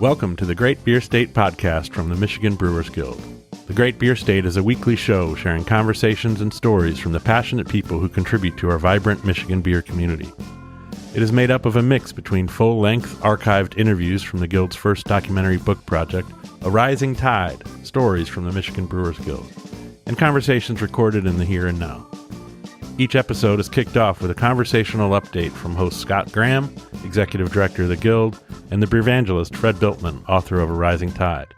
Welcome to the Great Beer State podcast from the Michigan Brewers Guild. The Great Beer State is a weekly show sharing conversations and stories from the passionate people who contribute to our vibrant Michigan beer community. It is made up of a mix between full-length archived interviews from the Guild's first documentary book project, A Rising Tide, Stories from the Michigan Brewers Guild, and conversations recorded in the here and now. Each episode is kicked off with a conversational update from host Scott Graham, Executive Director of the Guild, and the beer-evangelist Fred Biltman, author of A Rising Tide.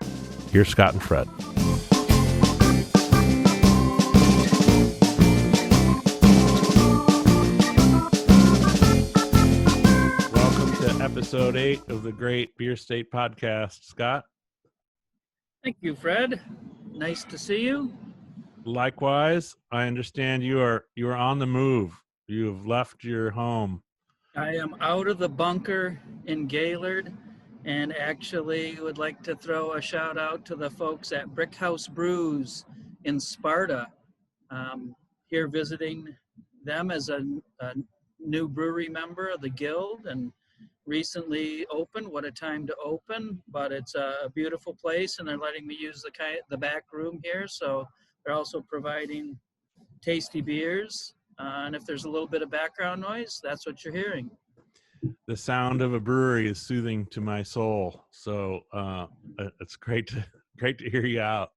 Here's Scott and Fred. Welcome to episode 8 of the Great Beer State podcast. Scott? Thank you, Fred. Nice to see you. Likewise, I understand you are on the move. You have left your home. I am out of the bunker in Gaylord, and actually would like to throw a shout out to the folks at Brick House Brews in Sparta. Here visiting them as a new brewery member of the Guild, and recently opened. What a time to open! But it's a beautiful place, and they're letting me use the back room here. So they're also providing tasty beers. And if there's a little bit of background noise, that's what you're hearing. The sound of a brewery is soothing to my soul. So it's great to hear you out.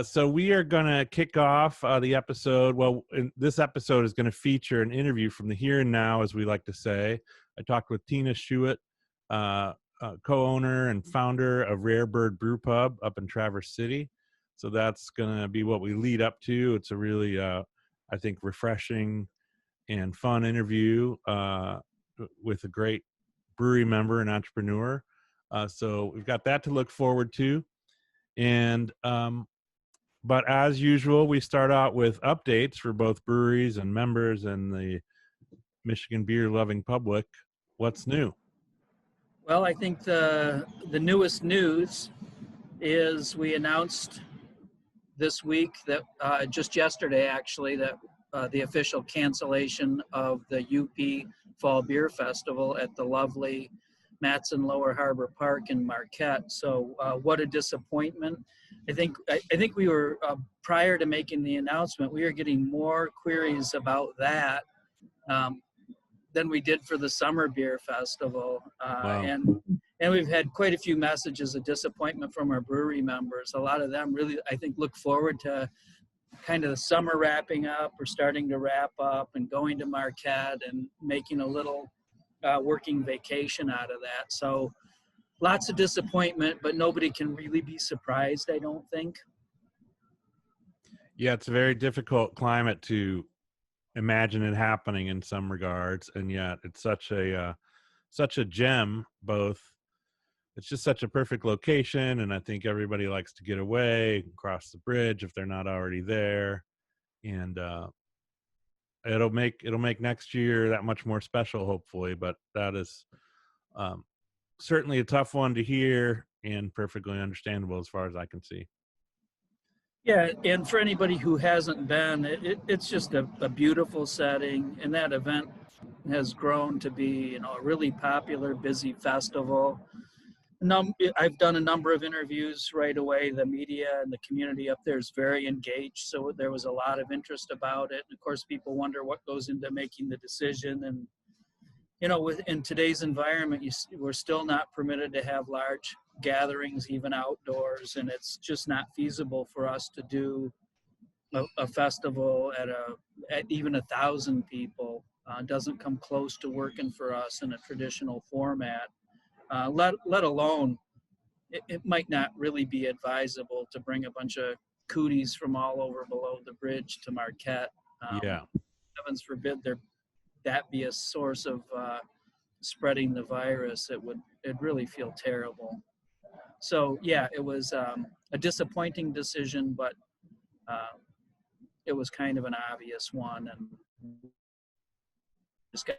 So we are going to kick off the episode. Well, this episode is going to feature an interview from the here and now, as we like to say. I talked with Tina Schuett, co-owner and founder of Rare Bird Brewpub up in Traverse City. So that's going to be what we lead up to. It's a really, I think, refreshing and fun interview with a great brewery member and entrepreneur. So we've got that to look forward to. And but as usual, we start out with updates for both breweries and members and the Michigan beer-loving public. What's new? Well, I think the newest news is we announced this week that just yesterday, actually, that the official cancellation of the UP Fall Beer Festival at the lovely Matson Lower Harbor Park in Marquette. So what a disappointment. I think we were, prior to making the announcement, we were getting more queries about that than we did for the Summer Beer Festival. Wow. And we've had quite a few messages of disappointment from our brewery members. A lot of them really, I think, look forward to kind of the summer wrapping up or starting to wrap up and going to Marquette and making a little working vacation out of that. So lots of disappointment, but nobody can really be surprised, I don't think. Yeah, it's a very difficult climate to imagine it happening in some regards, and yet it's such a gem. Both, it's just such a perfect location, and I think everybody likes to get away, cross the bridge if they're not already there, and it'll make next year that much more special, hopefully. But that is certainly a tough one to hear and perfectly understandable as far as I can see. Yeah, and for anybody who hasn't been, it's just a beautiful setting, and that event has grown to be, a really popular, busy festival. I've done a number of interviews right away. The media and the community up there is very engaged, so there was a lot of interest about it. And of course, people wonder what goes into making the decision. And in today's environment, we're still not permitted to have large gatherings, even outdoors, and it's just not feasible for us to do a festival at even 1,000 people. Doesn't come close to working for us in a traditional format. Let alone, it might not really be advisable to bring a bunch of cooties from all over below the bridge to Marquette. Heavens forbid that be a source of spreading the virus. It'd really feel terrible. So yeah, it was a disappointing decision, but it was kind of an obvious one, and just got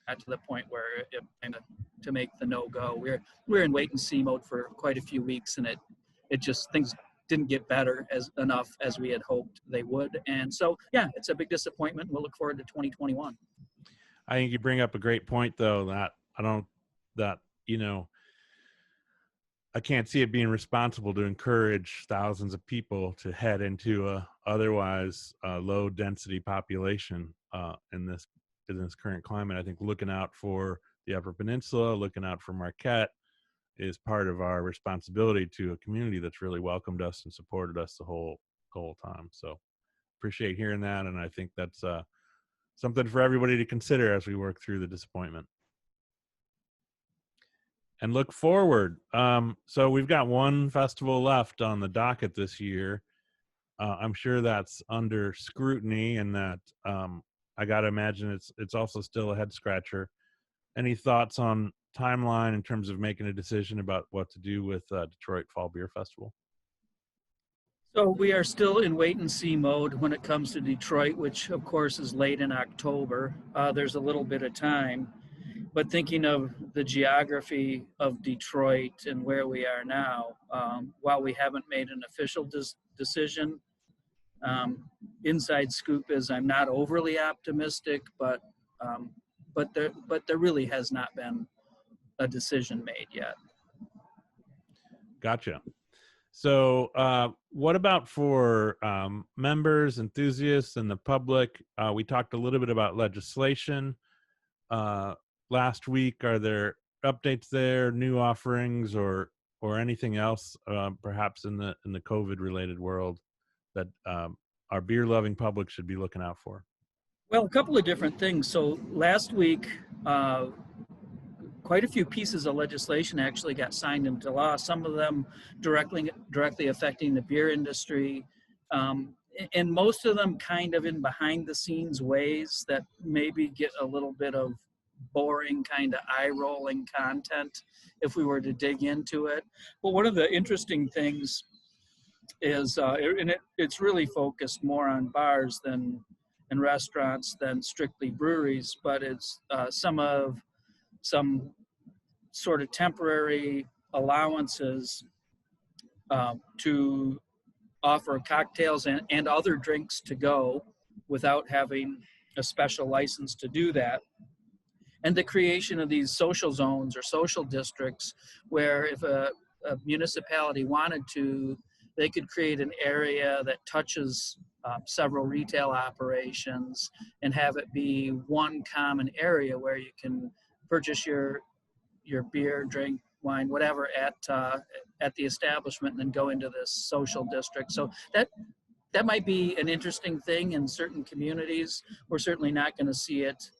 to the point where it kind of to make the no-go. We're in wait-and-see mode for quite a few weeks, and it just, things didn't get better enough as we had hoped they would. And so, yeah, it's a big disappointment. We'll look forward to 2021. I think you bring up a great point, though, that you know, I can't see it being responsible to encourage thousands of people to head into a otherwise low density population in this current climate. I think looking out for the Upper Peninsula, looking out for Marquette, is part of our responsibility to a community that's really welcomed us and supported us the whole time. So appreciate hearing that, and I think that's something for everybody to consider as we work through the disappointment and look forward. So we've got one festival left on the docket this year. I'm sure that's under scrutiny, and that I got to imagine it's also still a head scratcher. Any thoughts on timeline in terms of making a decision about what to do with Detroit Fall Beer Festival? So we are still in wait and see mode when it comes to Detroit, which of course is late in October. There's a little bit of time, but thinking of the geography of Detroit and where we are now, while we haven't made an official decision, inside scoop is I'm not overly optimistic, but there really has not been a decision made yet. Gotcha. So what about for members, enthusiasts, and the public? We talked a little bit about legislation last week. Are there updates there, new offerings, or anything else perhaps in the COVID related world that our beer loving public should be looking out for? Well, a couple of different things. So last week, quite a few pieces of legislation actually got signed into law, some of them directly affecting the beer industry, and most of them kind of in behind the scenes ways that maybe get a little bit of boring, kind of eye-rolling content if we were to dig into it. But one of the interesting things is, and it's really focused more on bars and restaurants than strictly breweries, but it's some sort of temporary allowances to offer cocktails and other drinks to go without having a special license to do that. And the creation of these social zones or social districts where if a municipality wanted to, they could create an area that touches several retail operations and have it be one common area where you can purchase your beer, drink, wine, whatever at the establishment, and then go into this social district. So that might be an interesting thing in certain communities. We're certainly not going to see it.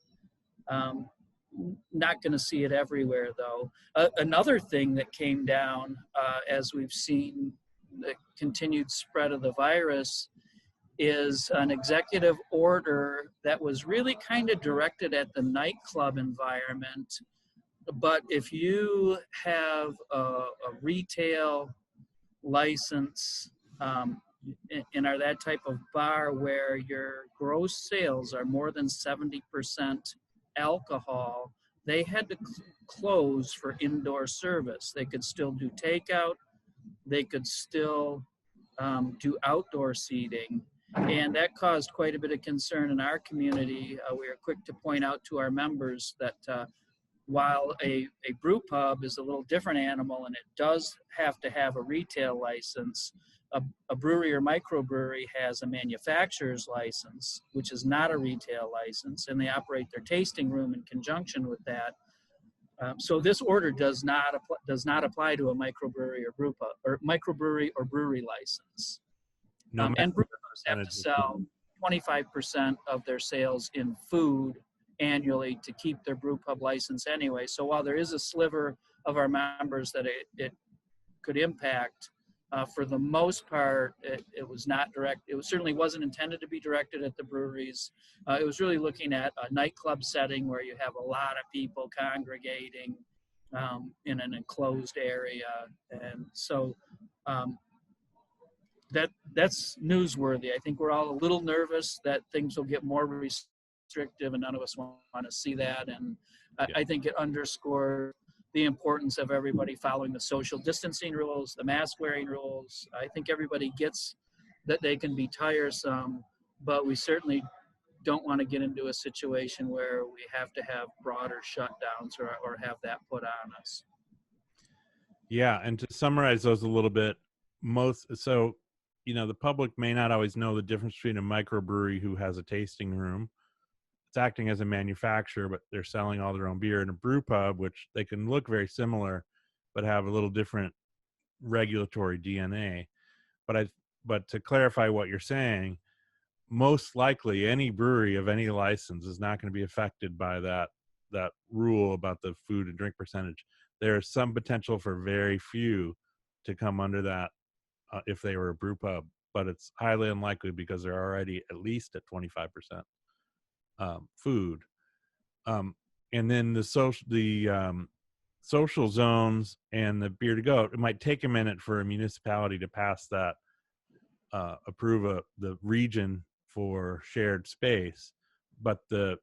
Not going to see it everywhere, though. Another thing that came down as we've seen the continued spread of the virus is an executive order that was really kind of directed at the nightclub environment. But if you have a retail license and are that type of bar where your gross sales are more than 70% alcohol, they had to close for indoor service. They could still do takeout. They could still do outdoor seating. And that caused quite a bit of concern in our community. We are quick to point out to our members that while a brew pub is a little different animal and it does have to have a retail license, a brewery or microbrewery has a manufacturer's license, which is not a retail license, and they operate their tasting room in conjunction with that. So this order does not apply to a microbrewery or brew pub or microbrewery or brewery license. And brewers have to sell 25% of their sales in food annually to keep their brew pub license anyway. So while there is a sliver of our members that it could impact, for the most part, it was not direct. It certainly wasn't intended to be directed at the breweries. It was really looking at a nightclub setting where you have a lot of people congregating in an enclosed area. And so that's newsworthy. I think we're all a little nervous that things will get more restrictive, and none of us want to see that. And I think it underscores the importance of everybody following the social distancing rules, the mask wearing rules. I think everybody gets that they can be tiresome, but we certainly don't want to get into a situation where we have to have broader shutdowns or have that put on us. Yeah, and to summarize those a little bit, the public may not always know the difference between a microbrewery who has a tasting room. It's acting as a manufacturer, but they're selling all their own beer, and a brew pub, which they can look very similar, but have a little different regulatory DNA. But to clarify what you're saying, most likely any brewery of any license is not going to be affected by that rule about the food and drink percentage. There is some potential for very few to come under that if they were a brew pub, but it's highly unlikely because they're already at least at 25% food. And then social zones and the beer to go, it might take a minute for a municipality to pass that, approve the region for shared space, but the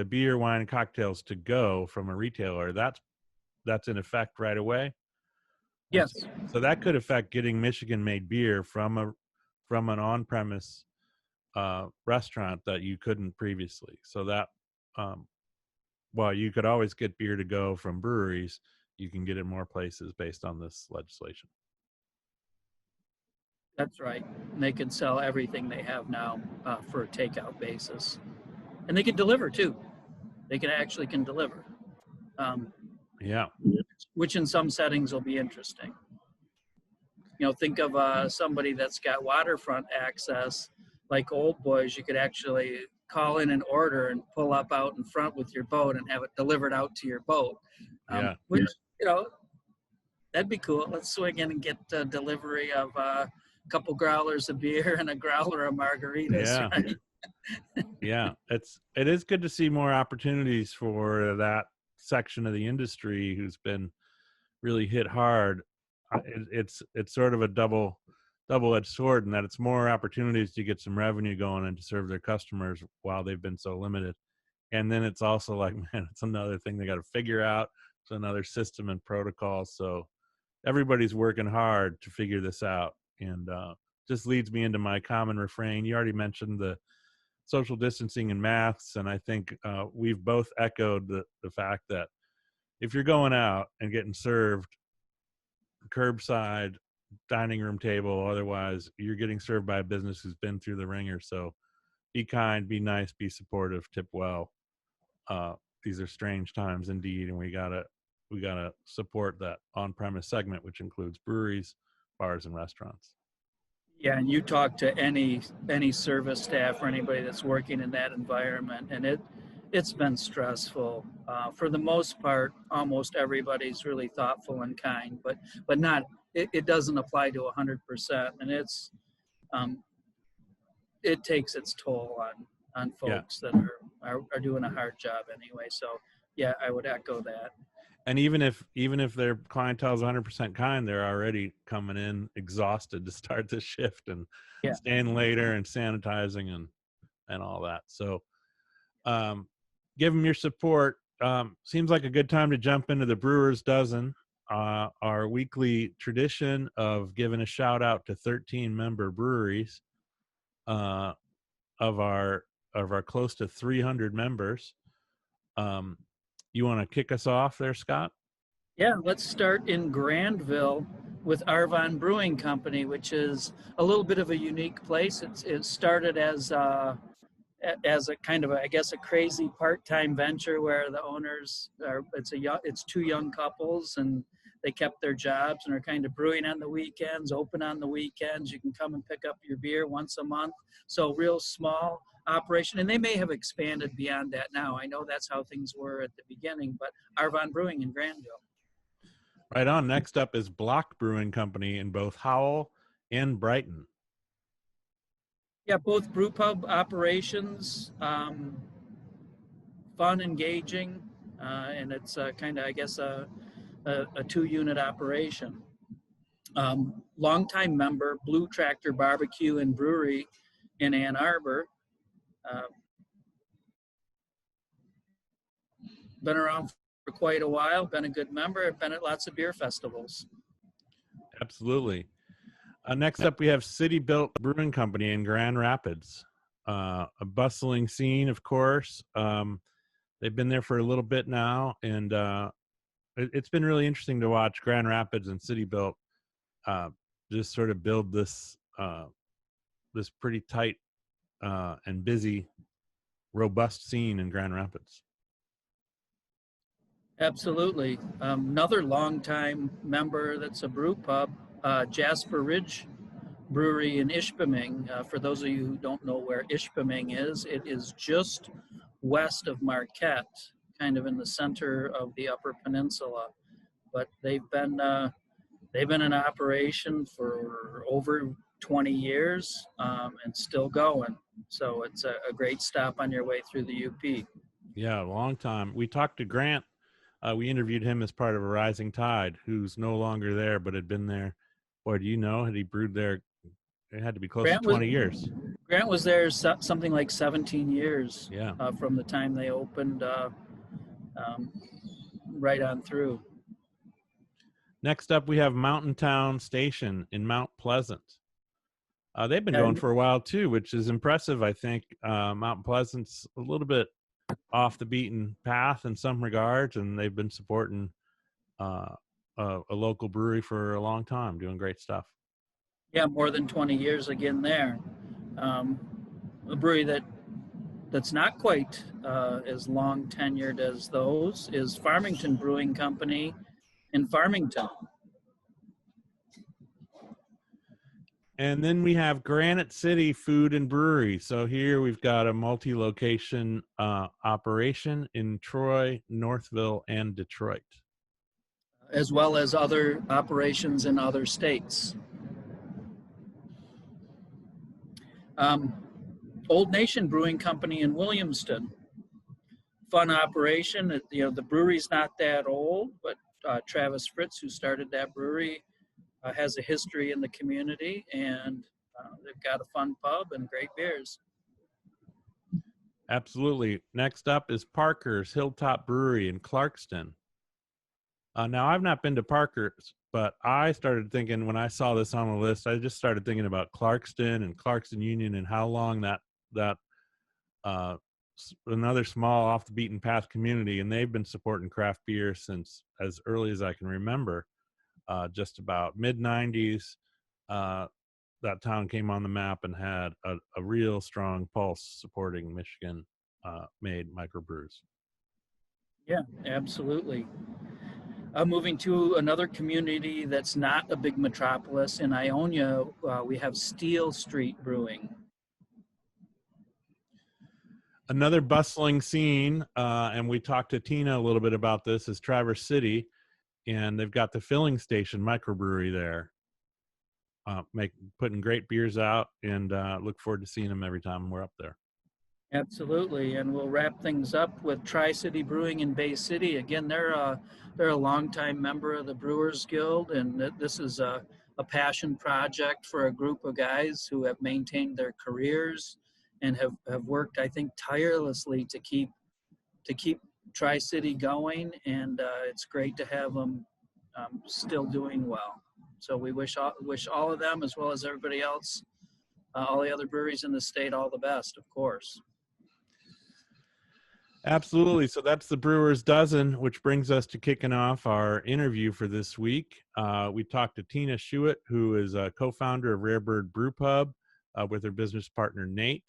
beer, wine, and cocktails to go from a retailer, that's in effect right away. Yes. So that could affect getting Michigan made beer from an on-premise restaurant that you couldn't previously. So that while you could always get beer to go from breweries, you can get it more places based on this legislation. That's right. And they can sell everything they have now for a takeout basis. And they can deliver too. They can deliver. Yeah. Which in some settings will be interesting. Think of somebody that's got waterfront access, like Old Boys. You could actually call in an order and pull up out in front with your boat and have it delivered out to your boat. Which, that'd be cool. Let's swing in and get delivery of a couple growlers of beer and a growler of margaritas. Yeah. Right? Yeah. It is good to see more opportunities for that section of the industry who's been really hit hard. It's sort of a double-edged sword in that it's more opportunities to get some revenue going and to serve their customers while they've been so limited. And then it's also like, man, it's another thing they got to figure out. It's another system and protocol. So everybody's working hard to figure this out. And just leads me into my common refrain. You already mentioned the social distancing and masks, and I think we've both echoed the fact that if you're going out and getting served curbside, dining room table, otherwise you're getting served by a business who's been through the ringer. So be kind, be nice, be supportive, tip well. These are strange times indeed, and we gotta support that on-premise segment, which includes breweries, bars, and restaurants. Yeah, and you talk to any service staff or anybody that's working in that environment, and it's been stressful. For the most part, almost everybody's really thoughtful and kind, but not. It doesn't apply to 100%, and it takes its toll on folks that are doing a hard job anyway. So yeah, I would echo that. And even if their clientele is 100% kind, they're already coming in exhausted to start the shift and staying later and sanitizing and all that. So give them your support. Seems like a good time to jump into the Brewer's Dozen, our weekly tradition of giving a shout out to 13 member breweries of our close to 300 members. You want to kick us off there, Scott? Yeah, let's start in Grandville with Arvon Brewing Company, which is a little bit of a unique place. It started as a kind of I guess a crazy part-time venture where the owners it's two young couples, and they kept their jobs and are kind of brewing on the weekends, open on the weekends. You can come and pick up your beer once a month. So real small operation, and they may have expanded beyond that now. I know that's how things were at the beginning, but Arvon Brewing in Grandville. Right on. Next up is Block Brewing Company in both Howell and Brighton. Yeah, both brewpub operations, fun, engaging, and it's kind of, I guess, a two-unit operation. Longtime member, Blue Tractor Barbecue and Brewery in Ann Arbor. Been around for quite a while, been a good member, been at lots of beer festivals. Absolutely. Next up, we have City Brewing Company in Grand Rapids. A bustling scene, of course. They've been there for a little bit now, and it's been really interesting to watch Grand Rapids and City Built just sort of build this this pretty tight and busy, robust scene in Grand Rapids. Absolutely. Another longtime member that's a brew pub, Jasper Ridge Brewery in Ishpeming. For those of you who don't know where Ishpeming is, it is just west of Marquette, kind of in the center of the Upper Peninsula. But they've been in operation for over 20 years and still going. So it's a great stop on your way through the UP. Yeah, a long time. We talked to Grant. We interviewed him as part of a Rising Tide, who's no longer there, but had been there. Boy, do you know, had he brewed there? It had to be close to 20 years. Grant was there something like 17 years. Yeah. From the time they opened right on through. Next up, we have Mountain Town Station in Mount Pleasant. They've been going for a while too, which is impressive, I think. Mount Pleasant's a little bit off the beaten path in some regards, and they've been supporting a local brewery for a long time, doing great stuff. Yeah, more than 20 years again there. A brewery that's not quite as long tenured as those is Farmington Brewing Company in Farmington. And then we have Granite City Food and Brewery. So here we've got a multi-location operation in Troy, Northville, and Detroit, as well as other operations in other states. Old Nation Brewing Company in Williamston. Fun operation. The brewery's not that old, but Travis Fritz, who started that brewery, has a history in the community, and they've got a fun pub and great beers. Absolutely. Next up is Parker's Hilltop Brewery in Clarkston. Now, I've not been to Parker's, but I started thinking when I saw this on the list, I just started thinking about Clarkston and Clarkston Union and how long that another small off the beaten path community, and they've been supporting craft beer since as early as I can remember. Just about mid-90s, that town came on the map and had a real strong pulse supporting Michigan made microbrews. Yeah, absolutely. Moving to another community that's not a big metropolis in Ionia, we have Steel Street Brewing. Another bustling scene, and we talked to Tina a little bit about this, is Traverse City, and they've got the Filling Station microbrewery there, putting great beers out, and look forward to seeing them every time we're up there. Absolutely, and we'll wrap things up with Tri-City Brewing in Bay City. Again, they're a longtime member of the Brewers Guild, and this is a passion project for a group of guys who have maintained their careers and have worked, I think, tirelessly to keep Tri-City going, and it's great to have them still doing well. So we wish all of them, as well as everybody else, all the other breweries in the state, all the best, of course. Absolutely. So that's the Brewers Dozen, which brings us to kicking off our interview for this week. We talked to Tina Schuett, who is a co-founder of Rare Bird Brewpub with her business partner, Nate.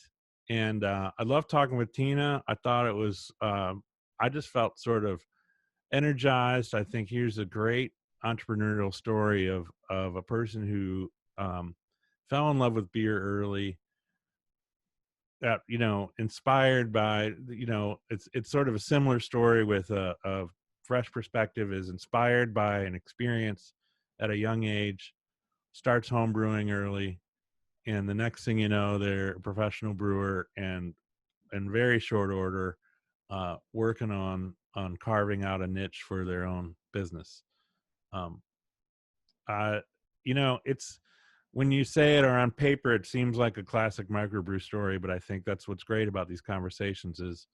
And I love talking with Tina. I thought it was, I just felt sort of energized. I think here's a great entrepreneurial story of a person who fell in love with beer early, that, inspired by, it's sort of a similar story with a fresh perspective, is inspired by an experience at a young age, starts home brewing early, and the next thing you know, they're a professional brewer, and in very short order, working on carving out a niche for their own business. It's, when you say it or on paper, it seems like a classic microbrew story, but I think that's what's great about these conversations is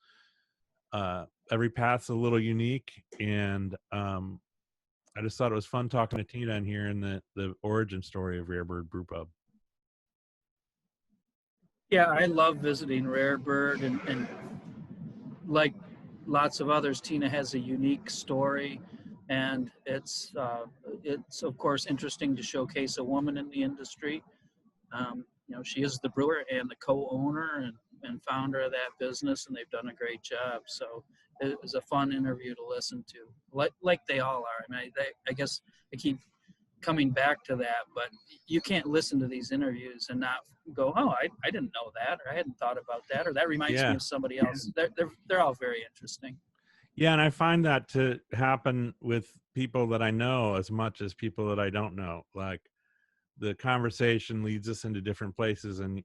every path's a little unique, and I just thought it was fun talking to Tina and hearing the origin story of Rare Bird Brewpub. Yeah, I love visiting Rare Bird, and like lots of others, Tina has a unique story and it's of course interesting to showcase a woman in the industry. She is the brewer and the co-owner and founder of that business, and they've done a great job. So it was a fun interview to listen to, like they all are. I mean, I guess I keep coming back to that, but you can't listen to these interviews and not go, oh, I didn't know that, or I hadn't thought about that, or that reminds me of somebody else. They're all very interesting. Yeah, and I find that to happen with people that I know as much as people that I don't know. Like, the conversation leads us into different places, and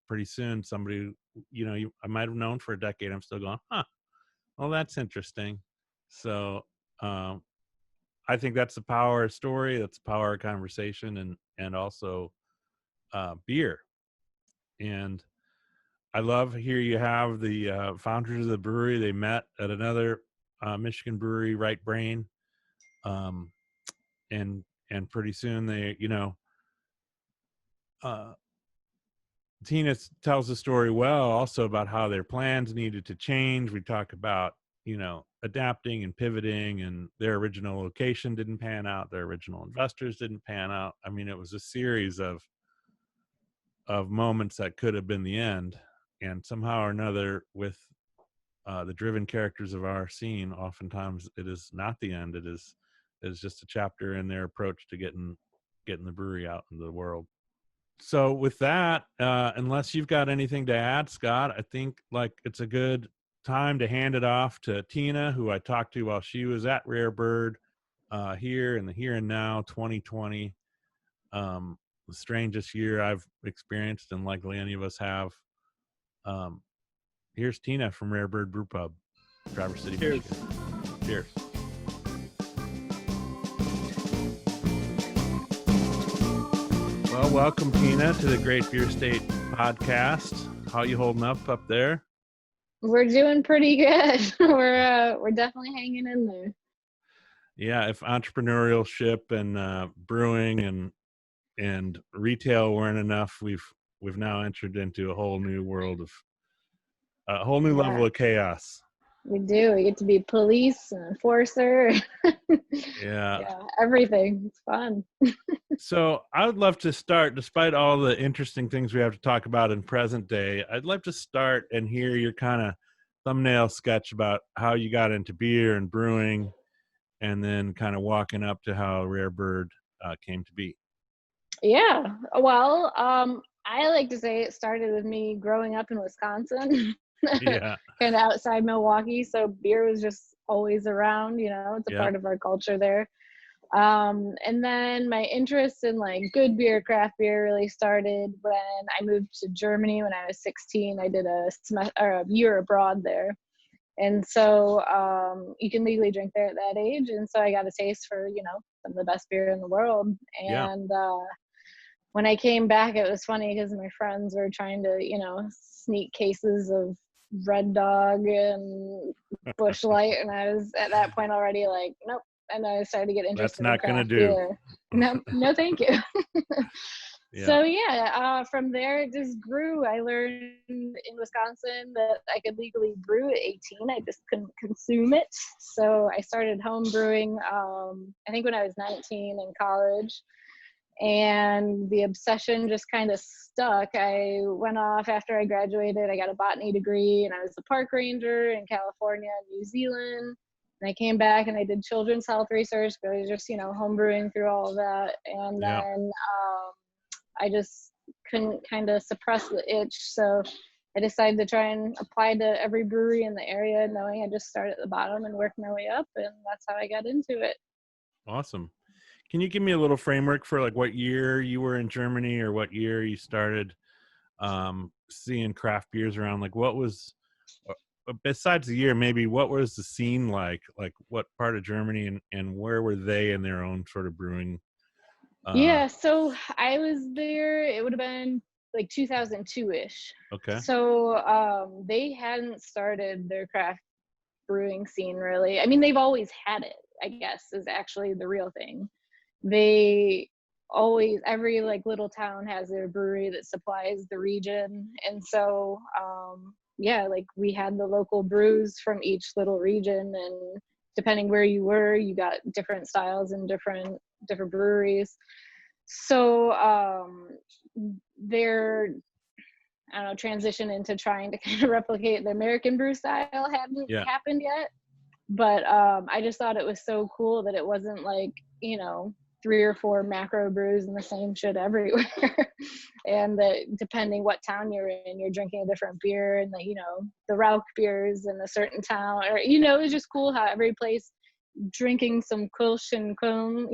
pretty soon somebody, I might have known for a decade, I'm still going, well, that's interesting. So I think that's the power of story, that's the power of conversation, and also beer. And I love here you have the founders of the brewery. They met at another Michigan brewery, Right Brain, and pretty soon they, Tina tells the story well also about how their plans needed to change. We talk about, adapting and pivoting, and their original location didn't pan out. Their original investors didn't pan out. I mean, it was a series of moments that could have been the end. And somehow or another, with the driven characters of our scene, oftentimes it is not the end. It is just a chapter in their approach to getting the brewery out into the world. So with that, unless you've got anything to add, Scott, I think it's a good time to hand it off to Tina, who I talked to while she was at Rare Bird here in the here and now 2020. The strangest year I've experienced, and likely any of us have. Here's Tina from Rare Bird Brewpub, Traverse City, Cheers. Michigan. Cheers. Well, welcome, Tina, to the Great Beer State podcast. How you holding up there? We're doing pretty good. We're definitely hanging in there. Yeah, if entrepreneurship and brewing and retail weren't enough, we've now entered into a whole new world of a whole new level of chaos. We do. We get to be police and enforcer. Yeah, everything. It's fun. So I would love to start, despite all the interesting things we have to talk about in present day, I'd love to start and hear your kind of thumbnail sketch about how you got into beer and brewing, and then kind of walking up to how Rare Bird came to be. Yeah. Well, I like to say it started with me growing up in Wisconsin. Yeah. Kind of outside Milwaukee. So beer was just always around, it's a part of our culture there. And then my interest in good beer, craft beer really started when I moved to Germany when I was 16. I did a year abroad there. And so you can legally drink there at that age. And so I got a taste for, some of the best beer in the world. And when I came back, it was funny because my friends were trying to, sneak cases of Red Dog and Busch Light. And I was at that point already like, nope. And I started to get interested in craft beer. No, thank you. So from there it just grew. I learned in Wisconsin that I could legally brew at 18. I just couldn't consume it. So I started home brewing, I think when I was 19 in college. And the obsession just kind of stuck. I went off after I graduated. I got a botany degree, and I was a park ranger in California and New Zealand. And I came back and I did children's health research, but I was just, home brewing through all of that. And then I just couldn't kind of suppress the itch. So I decided to try and apply to every brewery in the area, knowing I just start at the bottom and work my way up. And that's how I got into it. Awesome. Can you give me a little framework for what year you were in Germany, or what year you started seeing craft beers around? What was, besides the year, maybe what was the scene like what part of Germany, and where were they in their own sort of brewing? So I was there, it would have been 2002-ish. Okay. So they hadn't started their craft brewing scene really. I mean, they've always had it, I guess, is actually the real thing. They always, every little town has their brewery that supplies the region. And so we had the local brews from each little region, and depending where you were, you got different styles and different breweries. So their, I don't know, transition into trying to kind of replicate the American brew style hadn't happened yet. But I just thought it was so cool that it wasn't like, 3 or 4 macro brews and the same shit everywhere. And that depending what town you're in, you're drinking a different beer, and the Rauch beers in a certain town, or, it was just cool how every place drinking some Kulsch and Köln,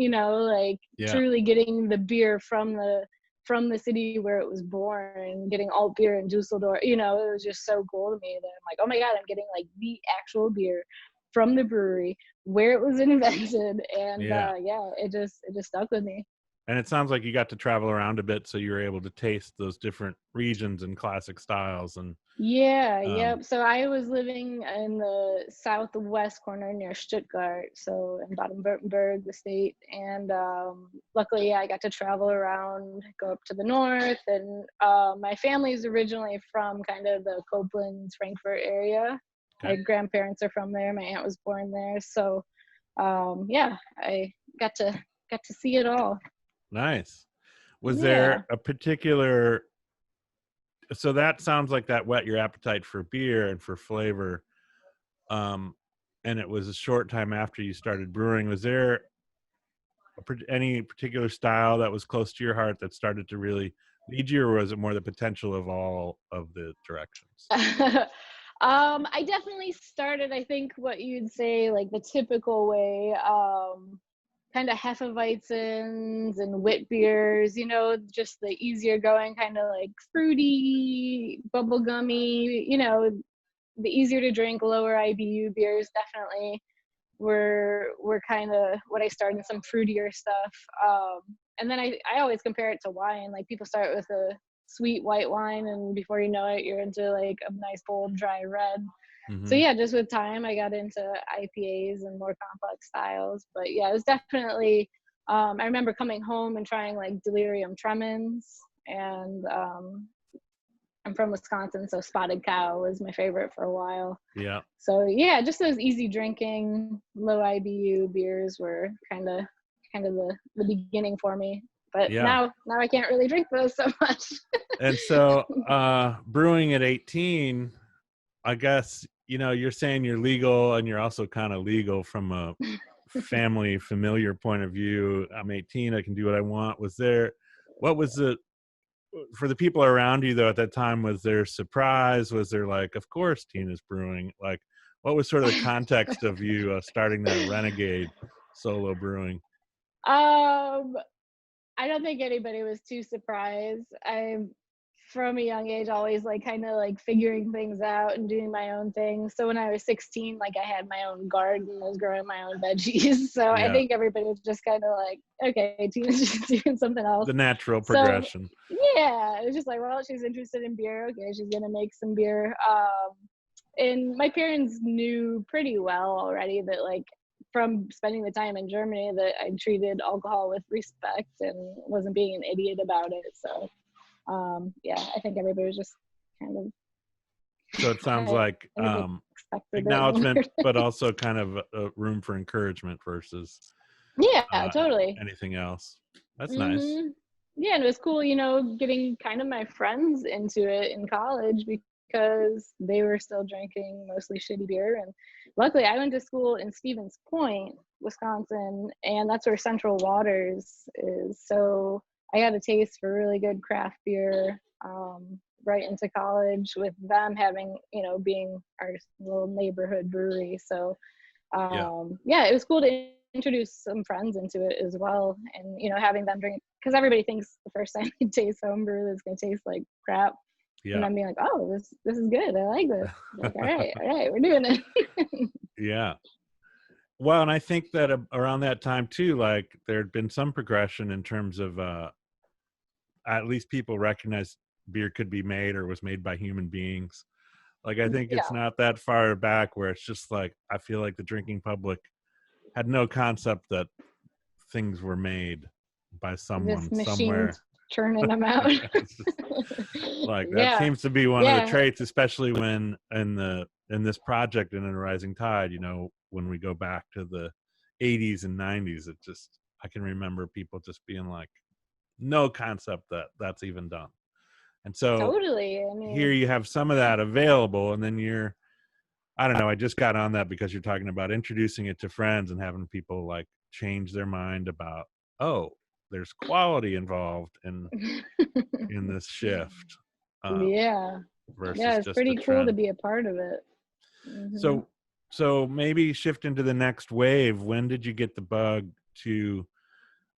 truly getting the beer from the city where it was born, getting alt beer in Dusseldorf, it was just so cool to me that I'm like, oh my God, I'm getting like the actual beer from the brewery where it was invented. And it just stuck with me. And it sounds like you got to travel around a bit, so you were able to taste those different regions and classic styles. And yep. So I was living in the southwest corner near Stuttgart, so in Baden-Württemberg, the state. And luckily, I got to travel around, go up to the north. And my family is originally from kind of the Koblenz, Frankfurt area. Okay. My grandparents are from there. My aunt was born there. So I got to see it all. Nice. Was there a particular, so that sounds like that whet your appetite for beer and for flavor, and it was a short time after you started brewing. Was there any particular style that was close to your heart that started to really lead you, or was it more the potential of all of the directions? I definitely started, I think, what you'd say like the typical way, kind of Hefeweizens and wit beers, just the easier going, kind of like fruity, bubblegummy, the easier to drink, lower IBU beers definitely were kind of what I started, some fruitier stuff. And then I always compare it to wine. Like people start with a sweet white wine, and before you know it, you're into like a nice bold dry red. Mm-hmm. So just with time I got into IPAs and more complex styles. But it was definitely I remember coming home and trying like delirium tremens, and I'm from Wisconsin, so Spotted Cow was my favorite for a while. So just those easy drinking, low IBU beers were kind of the beginning for me. But now I can't really drink those so much. And so brewing at 18, I guess, you're saying you're legal, and you're also kind of legal from a family familiar point of view. I'm 18, I can do what I want. What was it for the people around you though at that time? Was there surprise? Was there like, of course Tina's brewing? Like, what was sort of the context of you starting that renegade solo brewing? I don't think anybody was too surprised. I'm from a young age always like kind of like figuring things out and doing my own thing. So when I was 16, like I had my own garden, I was growing my own veggies. So I think everybody was just kind of like, okay, Tina's just doing something else. The natural progression. So, it was just like, well, she's interested in beer. Okay, she's gonna make some beer. And my parents knew pretty well already that like from spending the time in Germany that I treated alcohol with respect and wasn't being an idiot about it. So I think everybody was just kind of. So it sounds like acknowledgement, but also kind of a room for encouragement versus totally anything else. That's nice. And it was cool, getting kind of my friends into it in college because they were still drinking mostly shitty beer. And luckily I went to school in Stevens Point, Wisconsin, and that's where Central Waters is. So I got a taste for really good craft beer right into college, with them having, being our little neighborhood brewery. So it was cool to introduce some friends into it as well, and having them drink, because everybody thinks the first time you taste homebrew it's going to taste like crap. And I'm being like, oh, this is good, I like this. Like, all right, we're doing it. Well, and I think that around that time too, like there had been some progression in terms of at least people recognized beer could be made or was made by human beings. Like I think it's not that far back where it's just like, I feel like the drinking public had no concept that things were made by someone somewhere. churning them out. Like that Yeah. seems to be one of Yeah. the traits, especially when in this project in a rising tide, when we go back to the 80s and 90s, I can remember people just being like, no concept that that's even done. And so Totally. I here mean, you have some of that available, and then I don't know, I just got on that because you're talking about introducing it to friends and having people like change their mind about, oh, there's quality involved in this shift, yeah. Yeah, versus it's just a pretty cool to trend. be a part of it. Hmm. So maybe shift into the next wave. When did you get the bug to,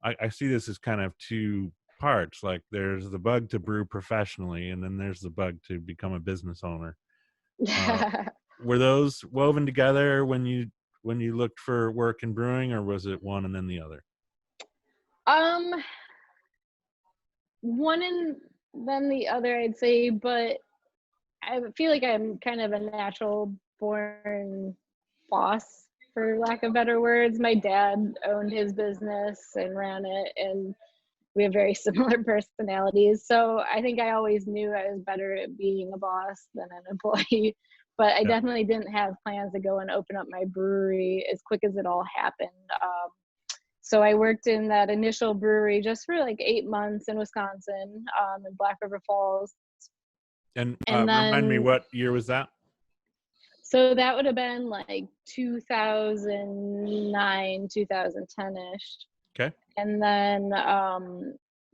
I see this as kind of two parts. Like there's the bug to brew professionally, and then there's the bug to become a business owner. Were those woven together when you looked for work in brewing, or was it one and then the other? Um, one and then the other, I'd say, but I feel like I'm kind of a natural born boss, for lack of better words. My dad owned his business and ran it, and we have very similar personalities. So I think I always knew I was better at being a boss than an employee. But I Yeah. definitely didn't have plans to go and open up my brewery as quick as it all happened. So I worked in that initial brewery just for like 8 months in Wisconsin, in Black River Falls. And And remind me, then, what year was that? so that would have been like 2009, 2010-ish. Okay. And then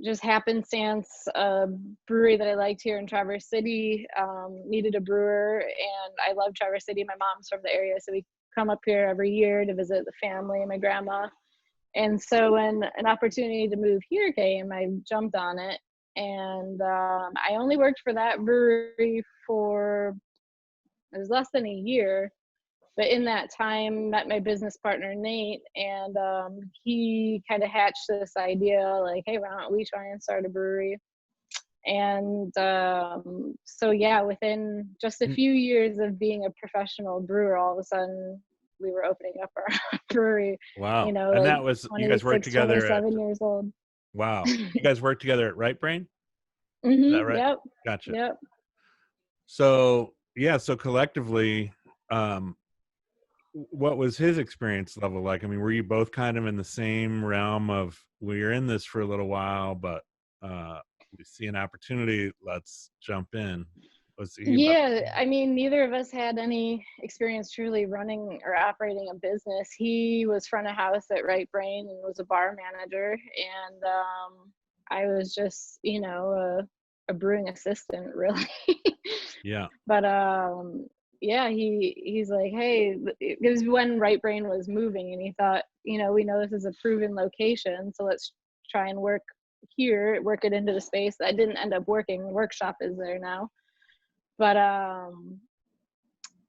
just happenstance, a brewery that I liked here in Traverse City needed a brewer, and I love Traverse City. My mom's from the area, so we come up here every year to visit the family and my grandma. And so when an opportunity to move here came, I jumped on it. And I only worked for that brewery for, it was less than a year. But in that time, met my business partner, Nate, and he kind of hatched this idea like, hey, why don't we try and start a brewery? And so, yeah, within just a few years of being a professional brewer, all of a sudden we were opening up our brewery, Wow. And like that was, you guys worked 26, together 27 years old. wow. You guys worked together at Right Brain? Is that Mm-hmm. right? Yep. Gotcha. Yep. So, yeah, so collectively, what was his experience level like? I mean, were you both kind of in the same realm of, we're in this for a little while, but we see an opportunity, let's jump in? Was he about? Yeah, I mean, neither of us had any experience truly running or operating a business. He was front of house at Right Brain and was a bar manager, and I was just, a brewing assistant, really. Yeah. But yeah, he's like, hey, it was when Right Brain was moving, and he thought, we know this is a proven location, so let's try and work here, work it into the space. That didn't end up working. The workshop is there now. But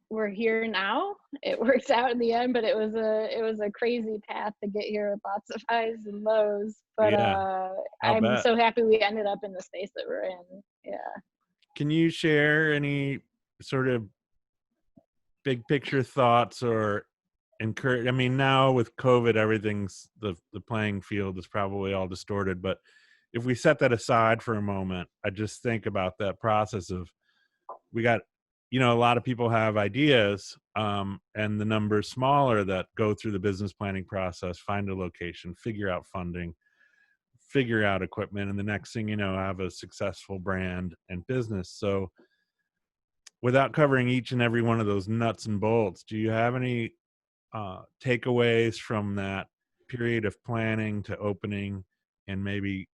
we're here now. It worked out in the end, but it was a crazy path to get here with lots of highs and lows. But Yeah, I'll I'm bet. so happy we ended up in the space that we're in. Yeah. Can you share any sort of big picture thoughts or encourage? I mean, now with COVID, everything's the playing field is probably all distorted. But if we set that aside for a moment, I just think about that process of, we got, a lot of people have ideas, and the number's smaller that go through the business planning process, find a location, figure out funding, figure out equipment, and the next thing you know, have a successful brand and business. So without covering each and every one of those nuts and bolts, do you have any takeaways from that period of planning to opening, and maybe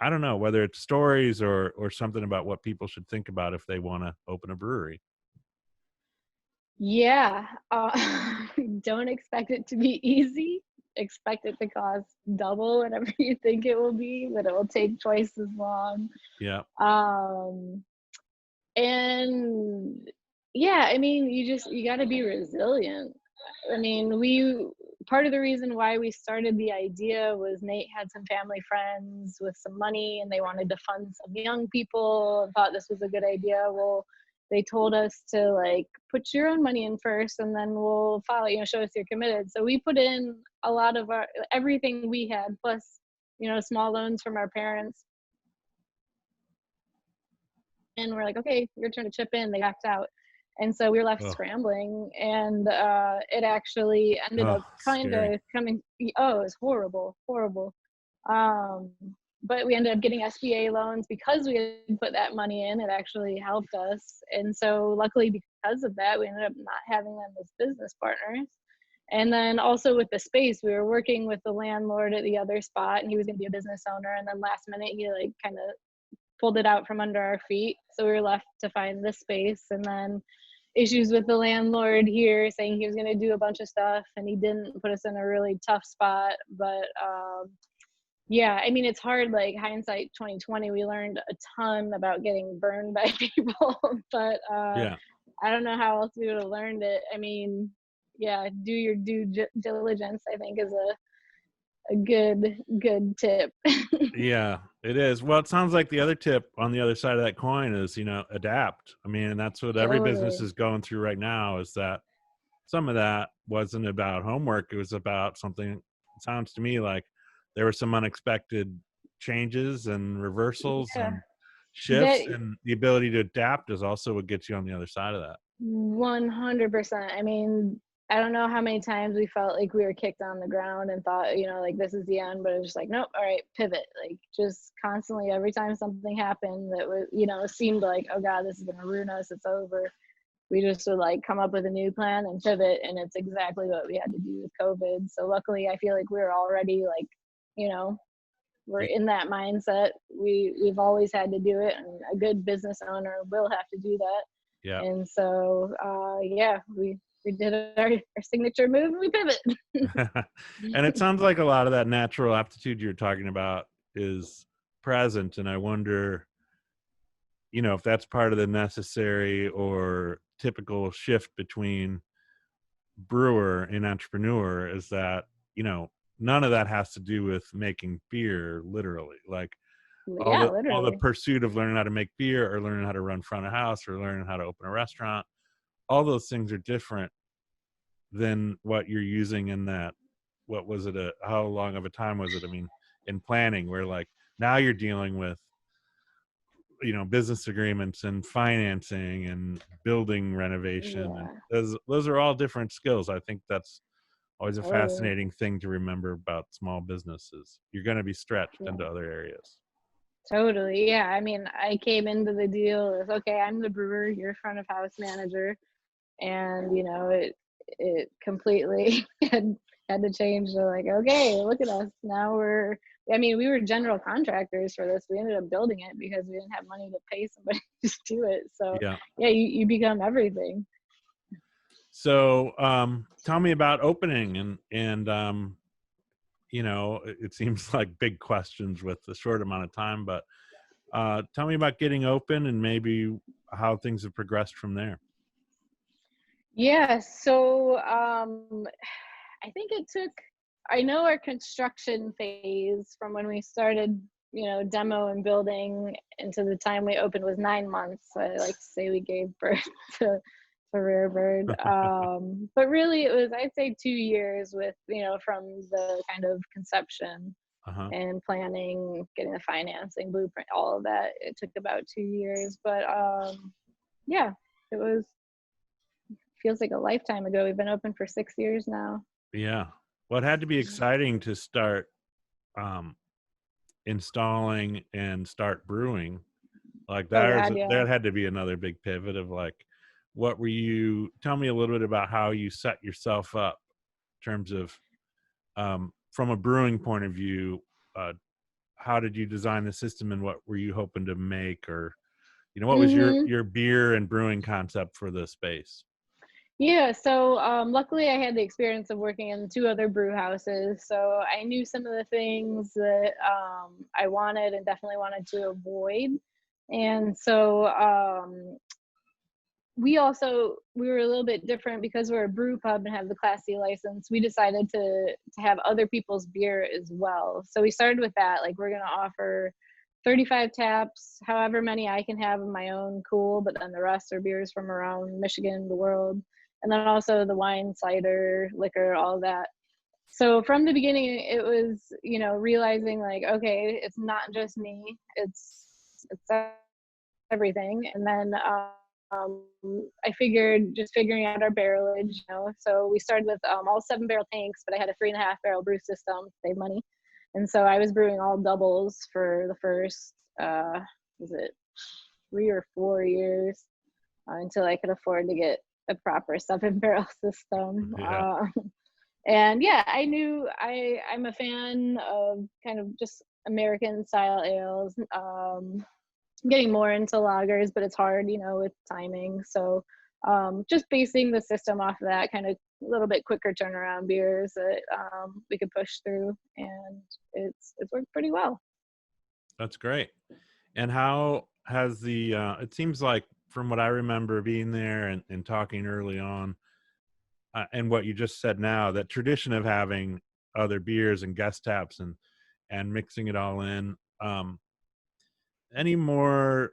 I don't know, whether it's stories or something about what people should think about if they want to open a brewery? Yeah. Don't expect it to be easy. Expect it to cost double whatever you think it will be, but it will take twice as long. Yeah. And yeah, I mean, you got to be resilient. I mean, part of the reason why we started the idea was Nate had some family friends with some money, and they wanted to fund some young people and thought this was a good idea. Well, they told us to like put your own money in first, and then we'll follow, show us you're committed. So we put in a lot of everything we had, plus small loans from our parents. And we're like, okay, your turn to chip in. They backed out. And so we were left Oh, scrambling, and it actually ended up kind scary. of coming. Oh, it was horrible, horrible. Um, but we ended up getting SBA loans because we had put that money in. It actually helped us. And so luckily because of that, we ended up not having them as business partners. And then also with the space, we were working with the landlord at the other spot, and he was going to be a business owner. And then last minute, he like kind of pulled it out from under our feet. So we were left to find this space, and then issues with the landlord here saying he was going to do a bunch of stuff, and he didn't, put us in a really tough spot. But yeah, I mean, it's hard, like hindsight 2020, we learned a ton about getting burned by people, but Yeah. I don't know how else we would have learned it. I mean, yeah, do your due diligence, I think, is a good tip. Yeah, it is. Well, it sounds like the other tip on the other side of that coin is, adapt. I mean, and that's what every business Totally. is going through right now, is that some of that wasn't about homework. It was about something, it sounds to me like there were some unexpected changes and reversals Yeah. and That shifts, and the ability to adapt is also what gets you on the other side of that. 100%. I mean, I don't know how many times we felt like we were kicked on the ground and thought, like this is the end, but it was just like, nope, all right, pivot. Like just constantly, every time something happened that was, seemed like, oh God, this is going to ruin us, it's over. We just would like come up with a new plan and pivot. And it's exactly what we had to do with COVID. So luckily, I feel like we were already like, we're in that mindset. We've always had to do it. And a good business owner will have to do that. Yeah. And so, yeah, we did our signature move and we pivot. And it sounds like a lot of that natural aptitude you're talking about is present. And I wonder, if that's part of the necessary or typical shift between brewer and entrepreneur, is that, none of that has to do with making beer, literally. Like Yeah, all the literally. pursuit of learning how to make beer or learning how to run front of house or learning how to open a restaurant, all those things are different than what you're using in that. What was it? How long of a time was it? I mean, in planning, where like now you're dealing with, business agreements and financing and building renovation, and Yeah, those are all different skills. I think that's always a totally. fascinating thing to remember about small businesses. You're going to be stretched Yeah, into other areas. totally. Yeah, I mean, I came into the deal as, okay, I'm the brewer, you're front of house manager. And it completely had to change to like, okay, look at us now. We were general contractors for this. We ended up building it because we didn't have money to pay somebody to do it. So Yeah. yeah, you become everything. So tell me about opening, and it seems like big questions with a short amount of time, but tell me about getting open and maybe how things have progressed from there. Yeah, so I think I know our construction phase from when we started, demo and building into the time we opened was 9 months. So I like to say we gave birth to Rare Bird. But really it was, I'd say 2 years with, from the kind of conception Uh-huh. and planning, getting the financing, blueprint, all of that. It took about 2 years, but yeah, it feels like a lifetime ago. We've been open for 6 years now. Yeah. Well, it had to be exciting to start installing and start brewing. Like Oh God, yeah. that had to be another big pivot of like, tell me a little bit about how you set yourself up in terms of, from a brewing point of view, how did you design the system and what were you hoping to make, or, what was Mm-hmm. your beer and brewing concept for the space? Yeah, so luckily I had the experience of working in 2 other brew houses, so I knew some of the things that I wanted and definitely wanted to avoid. And so we were a little bit different because we're a brew pub and have the Class C license. We decided to have other people's beer as well. So we started with that, like we're going to offer 35 taps, however many I can have of my own, cool, but then the rest are beers from around Michigan, the world. And then also the wine, cider, liquor, all that. So from the beginning, it was, realizing like, okay, it's not just me, it's everything. And then I figured just figuring out our barrelage, so we started with all 7-barrel tanks, but I had a 3.5-barrel brew system, save money. And so I was brewing all doubles for the first, was it 3 or 4 years, until I could afford to get a proper 7-barrel system. Yeah. And yeah, I knew I'm a fan of kind of just American style ales. Getting more into lagers, but it's hard, with timing. So just basing the system off of that, kind of a little bit quicker turnaround beers that we could push through, and it's worked pretty well. That's great. And how has the it seems like from what I remember being there and talking early on, and what you just said now, that tradition of having other beers and guest taps and mixing it all in, any more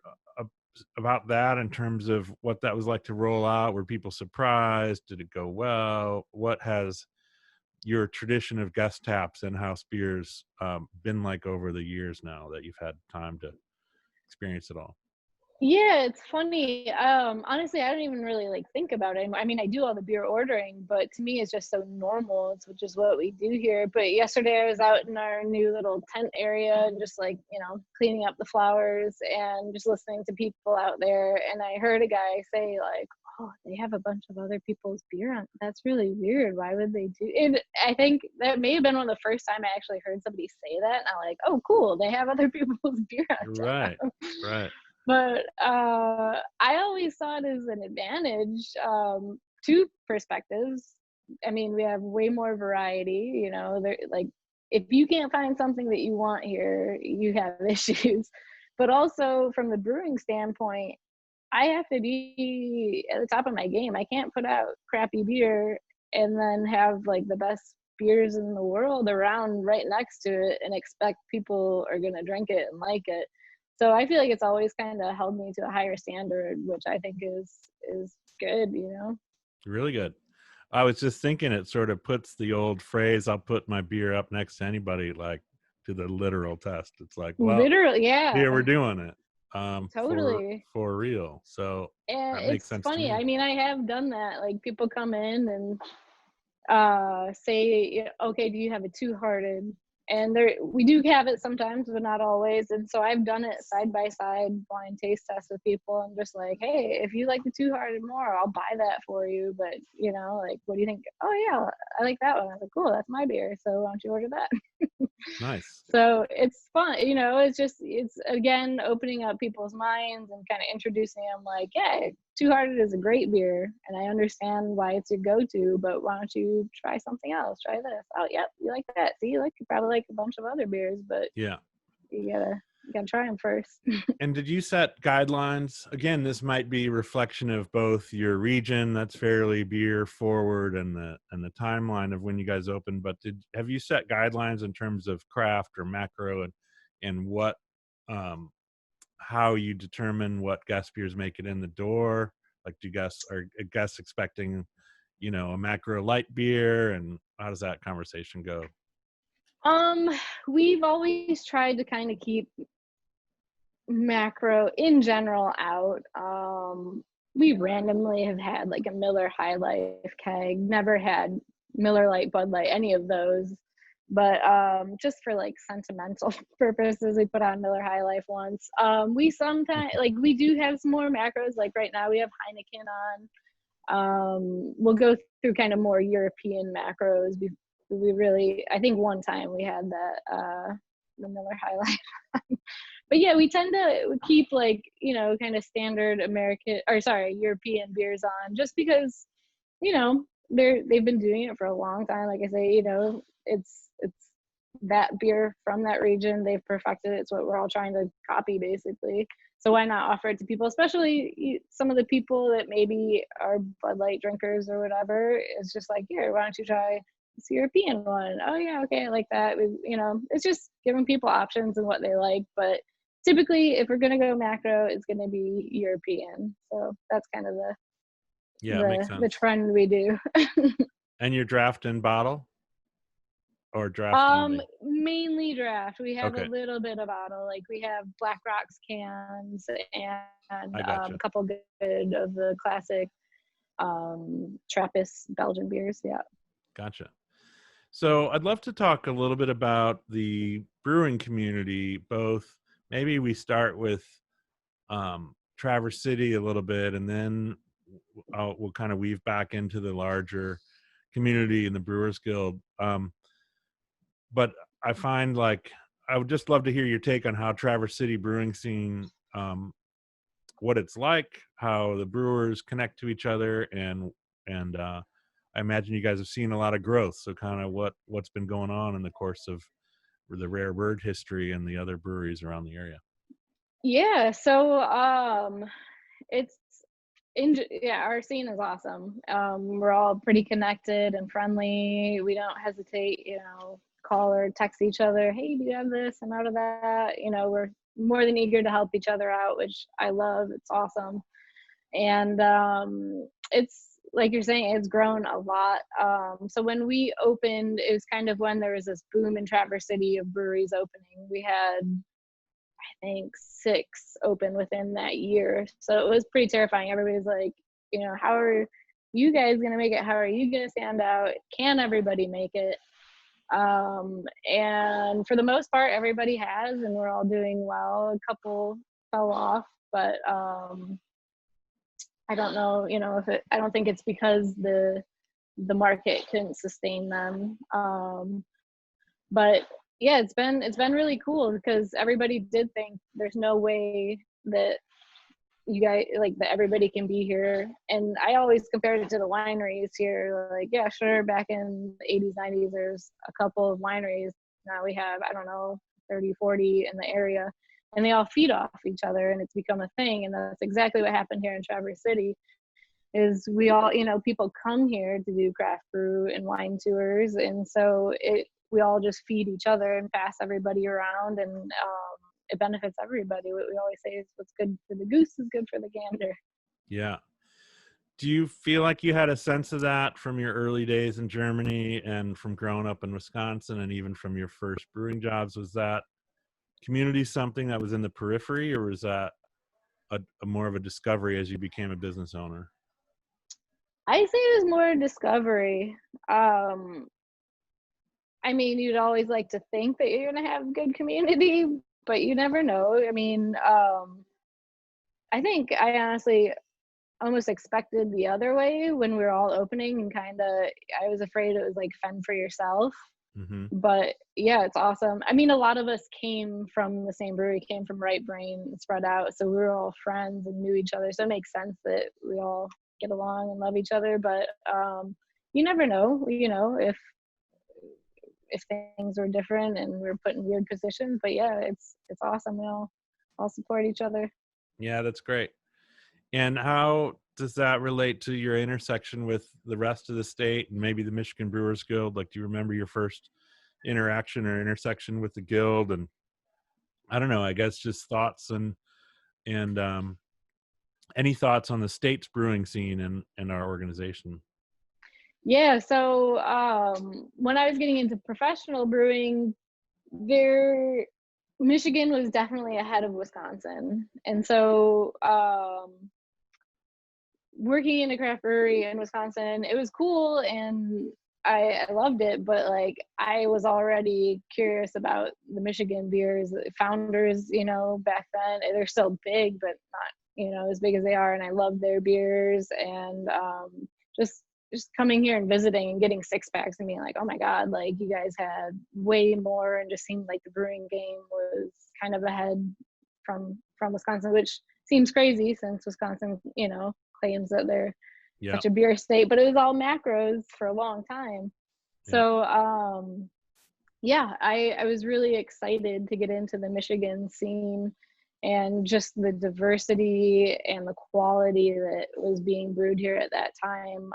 about that in terms of what that was like to roll out? Were people surprised? Did it go well? What has your tradition of guest taps and house beers been like over the years now that you've had time to experience it all? Yeah, it's funny. Honestly, I don't even really like think about it anymore. I mean, I do all the beer ordering, but to me, it's just so normal. It's which is what we do here. But yesterday, I was out in our new little tent area and just like, cleaning up the flowers and just listening to people out there. And I heard a guy say like, "Oh, they have a bunch of other people's beer on. That's really weird. Why would they do?" And I think that may have been one of the first time I actually heard somebody say that. And I'm like, "Oh, cool. They have other people's beer on tap." Right. But I always saw it as an advantage, two perspectives. I mean, we have way more variety, there, like, if you can't find something that you want here, you have issues. But also from the brewing standpoint, I have to be at the top of my game. I can't put out crappy beer and then have like the best beers in the world around right next to it and expect people are going to drink it and like it. So I feel like it's always kind of held me to a higher standard, which I think is good, Really good. I was just thinking it sort of puts the old phrase, "I'll put my beer up next to anybody," like to the literal test. It's like, well, Literally, yeah, here we're doing it totally. for real. So And that makes it's sense to funny. me. I mean, I have done that. Like people come in and say, okay, do you have a two-hearted? And there, we do have it sometimes, but not always. And so I've done it side by side, blind taste tests with people. I'm just like, hey, if you like the two-hearted more, I'll buy that for you. But like, what do you think? Oh yeah, I like that one. I was like, cool, that's my beer. So why don't you order that? Nice. So it's fun, it's again opening up people's minds and kind of introducing them like, yeah, Two Hearted is a great beer and I understand why it's your go-to, but why don't you try something else? Try this. Oh, yep, you like that. See, you probably like a bunch of other beers, but Yeah. you gotta try them first. And did you set guidelines? Again, this might be a reflection of both your region that's fairly beer forward and the timeline of when you guys opened, but have you set guidelines in terms of craft or macro and what how you determine what guest beers make it in the door? Like are guests expecting, a macro light beer, and how does that conversation go? We've always tried to kind of keep macro in general out. We randomly have had like a Miller High Life keg, never had Miller Lite, Bud Light, any of those. But just for like sentimental purposes, we put on Miller High Life once. We sometimes we do have some more macros. Like right now we have Heineken on. We'll go through kind of more European macros. We really, I think one time we had that the Miller High Life. But yeah, we tend to keep kind of standard European beers on, just because, they've been doing it for a long time. Like I say, it's that beer from that region. They've perfected it. It's what we're all trying to copy, basically. So why not offer it to people, especially some of the people that maybe are Bud Light drinkers or whatever. It's just like, here, why don't you try this European one? Oh yeah, okay, I like that. It's just giving people options and what they like. But typically, if we're gonna go macro, it's gonna be European. So that's kind of makes sense. the trend we do. And your draft and bottle? or draft only? Mainly draft. We have a Okay, little bit of bottle. Like we have Black Rocks cans and I a gotcha. couple good of the classic Trappist Belgian beers. Yeah. Gotcha. So I'd love to talk a little bit about the brewing community. Both, maybe we start with Traverse City a little bit, and then we'll kind of weave back into the larger community in the Brewers Guild. But I find, like, I would just love to hear your take on how Traverse City brewing scene, what it's like, how the brewers connect to each other, and I imagine you guys have seen a lot of growth. So kind of what's been going on in the course of the Rare Bird history and the other breweries around the area. Yeah. So it's yeah, our scene is awesome. We're all pretty connected and friendly. We don't hesitate, call or text each other, hey, do you have this? I'm out of that. We're more than eager to help each other out, which I love. It's awesome. And it's like you're saying, it's grown a lot. So when we opened, it was kind of when there was this boom in Traverse City of breweries opening. We had, I think, 6 open within that year. So it was pretty terrifying. Everybody's like, how are you guys going to make it? How are you going to stand out? Can everybody make it? And for the most part, everybody has, and we're all doing well. A couple fell off, but I don't know, I don't think it's because the market couldn't sustain them. But yeah, it's been really cool because everybody did think there's no way that you guys, like, that everybody can be here. And I always compared it to the wineries here. Like, yeah, sure, back in the 80s, 90s, there's a couple of wineries. Now we have, I don't know, 30, 40 in the area, and they all feed off each other, and it's become a thing. And that's exactly what happened here in Traverse City. Is we all, people come here to do craft brew and wine tours, and so we all just feed each other and pass everybody around, and it benefits everybody. What we always say is, what's good for the goose is good for the gander. Yeah. Do you feel like you had a sense of that from your early days in Germany and from growing up in Wisconsin, and even from your first brewing jobs? Was that community something that was in the periphery, or was that a more of a discovery as you became a business owner? I say it was more discovery. I mean, you'd always like to think that you're going to have good community, but you never know. I mean, I think I honestly almost expected the other way when we were all opening, and I was afraid it was like fend for yourself. Mm-hmm. But yeah, it's awesome. I mean, a lot of us came from the same brewery, came from Right Brain and spread out. So we were all friends and knew each other. So it makes sense that we all get along and love each other. But you never know, if things were different and we were put in weird positions. But yeah, it's awesome. We all support each other. Yeah, that's great. And how does that relate to your intersection with the rest of the state and maybe the Michigan Brewers Guild? Like, do you remember your first interaction or intersection with the guild? And I don't know, I guess just thoughts and any thoughts on the state's brewing scene and our organization? Yeah, so when I was getting into professional brewing, Michigan was definitely ahead of Wisconsin. And so working in a craft brewery in Wisconsin, it was cool and I loved it, but like I was already curious about the Michigan beers. The founders, back then, they're still big, but not, as big as they are. And I loved their beers, and just coming here and visiting and getting 6-packs and being like, oh my God, like you guys had way more, and just seemed like the brewing game was kind of ahead from Wisconsin, which seems crazy since Wisconsin, claims that they're such a beer state, but it was all macros for a long time. So yeah, I was really excited to get into the Michigan scene, and just the diversity and the quality that was being brewed here at that time.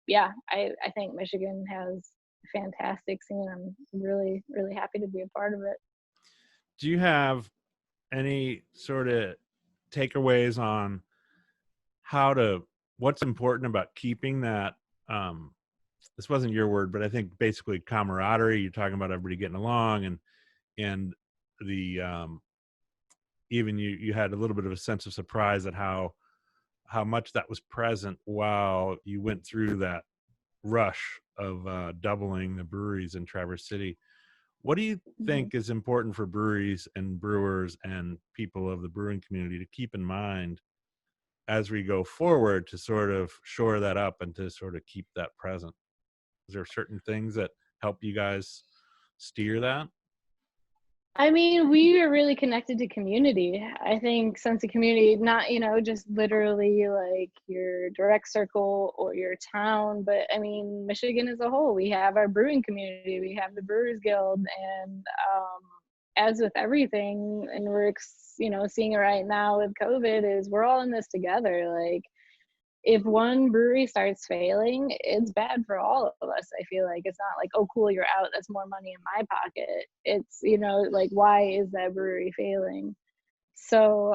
Yeah, I think Michigan has a fantastic scene. I'm really, really happy to be a part of it. Do you have any sort of takeaways on what's important about keeping that this wasn't your word, but I think basically camaraderie. You're talking about everybody getting along, and the even you had a little bit of a sense of surprise at how much that was present while you went through that rush of doubling the breweries in Traverse City. What do you think is important for breweries and brewers and people of the brewing community to keep in mind as we go forward to sort of shore that up and to sort of keep that present? Is there certain things that help you guys steer that? I mean, we are really connected to community. I think sense of community, not, just literally like your direct circle or your town, but I mean, Michigan as a whole, we have our brewing community, we have the Brewers Guild, and as with everything, and we're, seeing it right now with COVID, is we're all in this together. Like, if one brewery starts failing, it's bad for all of us. I feel like it's not like, oh, cool, you're out, that's more money in my pocket. It's, like, why is that brewery failing? So,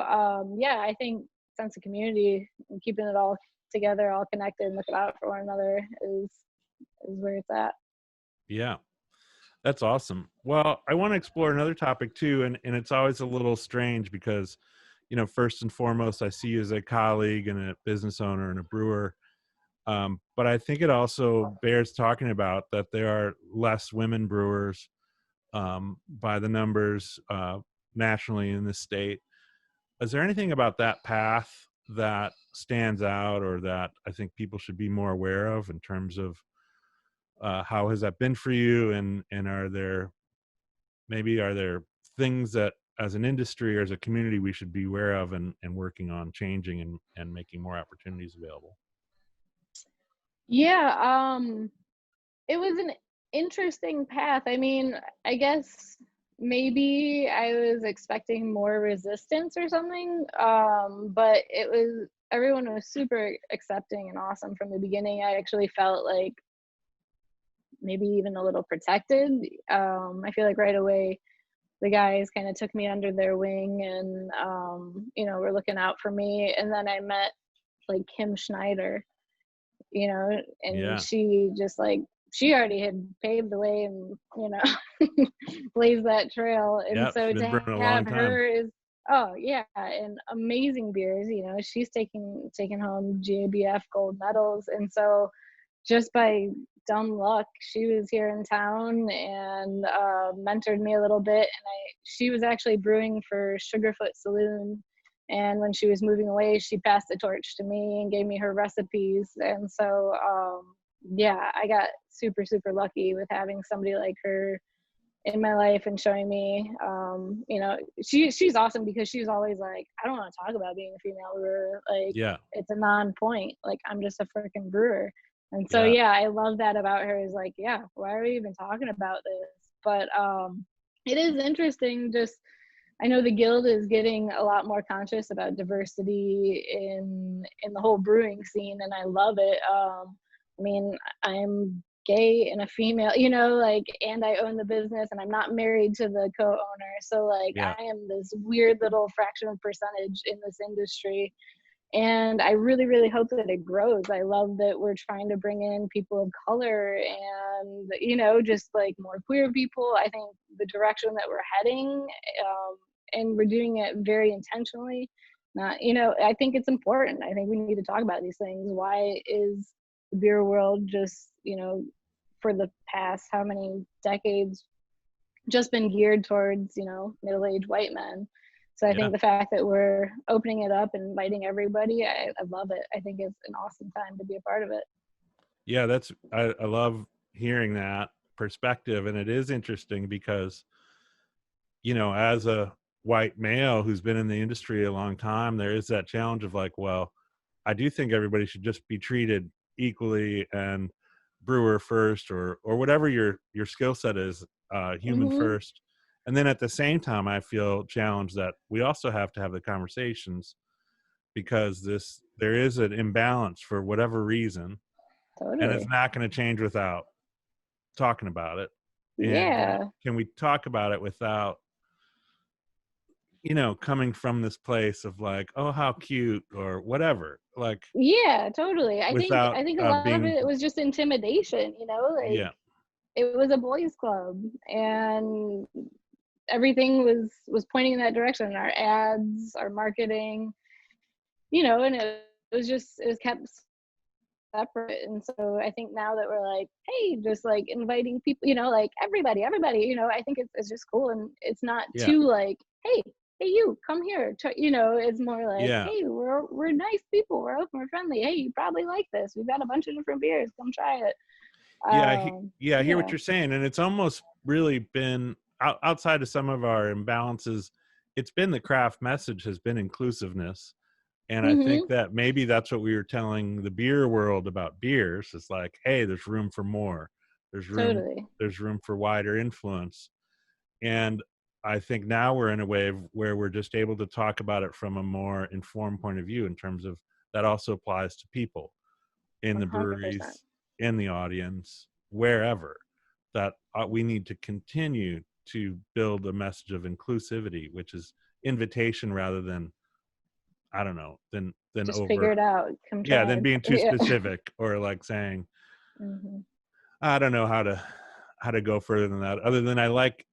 yeah, I think sense of community and keeping it all together, all connected and looking out for one another is where it's at. Yeah, that's awesome. Well, I want to explore another topic too, and it's always a little strange because, first and foremost, I see you as a colleague and a business owner and a brewer. But I think it also bears talking about that there are less women brewers by the numbers nationally in this state. Is there anything about that path that stands out or that I think people should be more aware of in terms of how has that been for you? And are there things that as an industry or as a community we should be aware of and working on changing and making more opportunities available? Yeah, it was an interesting path. I mean, I guess maybe I was expecting more resistance or something, but everyone was super accepting and awesome from the beginning. I actually felt like maybe even a little protected. I feel like right away the guys kind of took me under their wing and were looking out for me. And then I met like Kim Schneider, and Yeah. she just like, she already had paved the way and blazed that trail. And Yep, so she's been to brewing a long have time. her is, oh yeah, and amazing beers. She's taking home GBF gold medals. And so just by dumb luck, she was here in town and mentored me a little bit. And she was actually brewing for Sugarfoot Saloon. And when she was moving away, she passed the torch to me and gave me her recipes. And so, yeah, I got super, super lucky with having somebody like her in my life and showing me, she's awesome because she's always like, I don't want to talk about being a female brewer. Like, Yeah. it's a non-point. Like, I'm just a freaking brewer. And so, yeah, I love that about her is like, yeah, why are we even talking about this? But it is interesting. Just, I know the guild is getting a lot more conscious about diversity in the whole brewing scene, and I love it. I mean, I'm gay and a female, and I own the business, and I'm not married to the co-owner. So, like, I am this weird little fraction of percentage in this industry. And I really, really hope that it grows. I love that we're trying to bring in people of color and, just like more queer people. I think the direction that we're heading, and we're doing it very intentionally. Not, I think it's important. I think we need to talk about these things. Why is the beer world just, for the past how many decades just been geared towards, middle-aged white men? So I think the fact that we're opening it up and inviting everybody, I love it. I think it's an awesome time to be a part of it. Yeah, I love hearing that perspective. And it is interesting because, as a white male who's been in the industry a long time, there is that challenge of like, well, I do think everybody should just be treated equally and brewer first or whatever your skill set is, human first. And then at the same time, I feel challenged that we also have to have the conversations because there is an imbalance for whatever reason. Totally. And it's not going to change without talking about it. And Yeah. can we talk about it without coming from this place of like, oh, how cute or whatever, like Yeah, totally. without I think a lot of being, it was just intimidation, like yeah, it was a boys club and everything was pointing in that direction. Our ads, our marketing, and it was kept separate. And so I think now that we're like, hey, just like inviting people, like everybody, I think it's just cool. And it's not yeah, too like, hey, you come here. It's more like, yeah, hey, we're nice people. We're open, we're friendly. Hey, you probably like this. We've got a bunch of different beers. Come try it. I hear what Yeah. you're saying, and it's almost really been outside of some of our imbalances. It's been the craft message has been inclusiveness. And I think Mm-hmm. that maybe that's what we were telling the beer world about beers. It's like, hey, there's room for more. Totally. There's room for wider influence. And I think now we're in a wave where we're just able to talk about it from a more informed point of view in terms of that also applies to people in the 100%. breweries, in the audience, wherever, that we need to continue to build a message of inclusivity, which is invitation rather than, I don't know, than Just figure over, it out. Come yeah, try than it. being too Yeah. specific or like saying, Mm-hmm. I don't know how to go further than that. Other than I like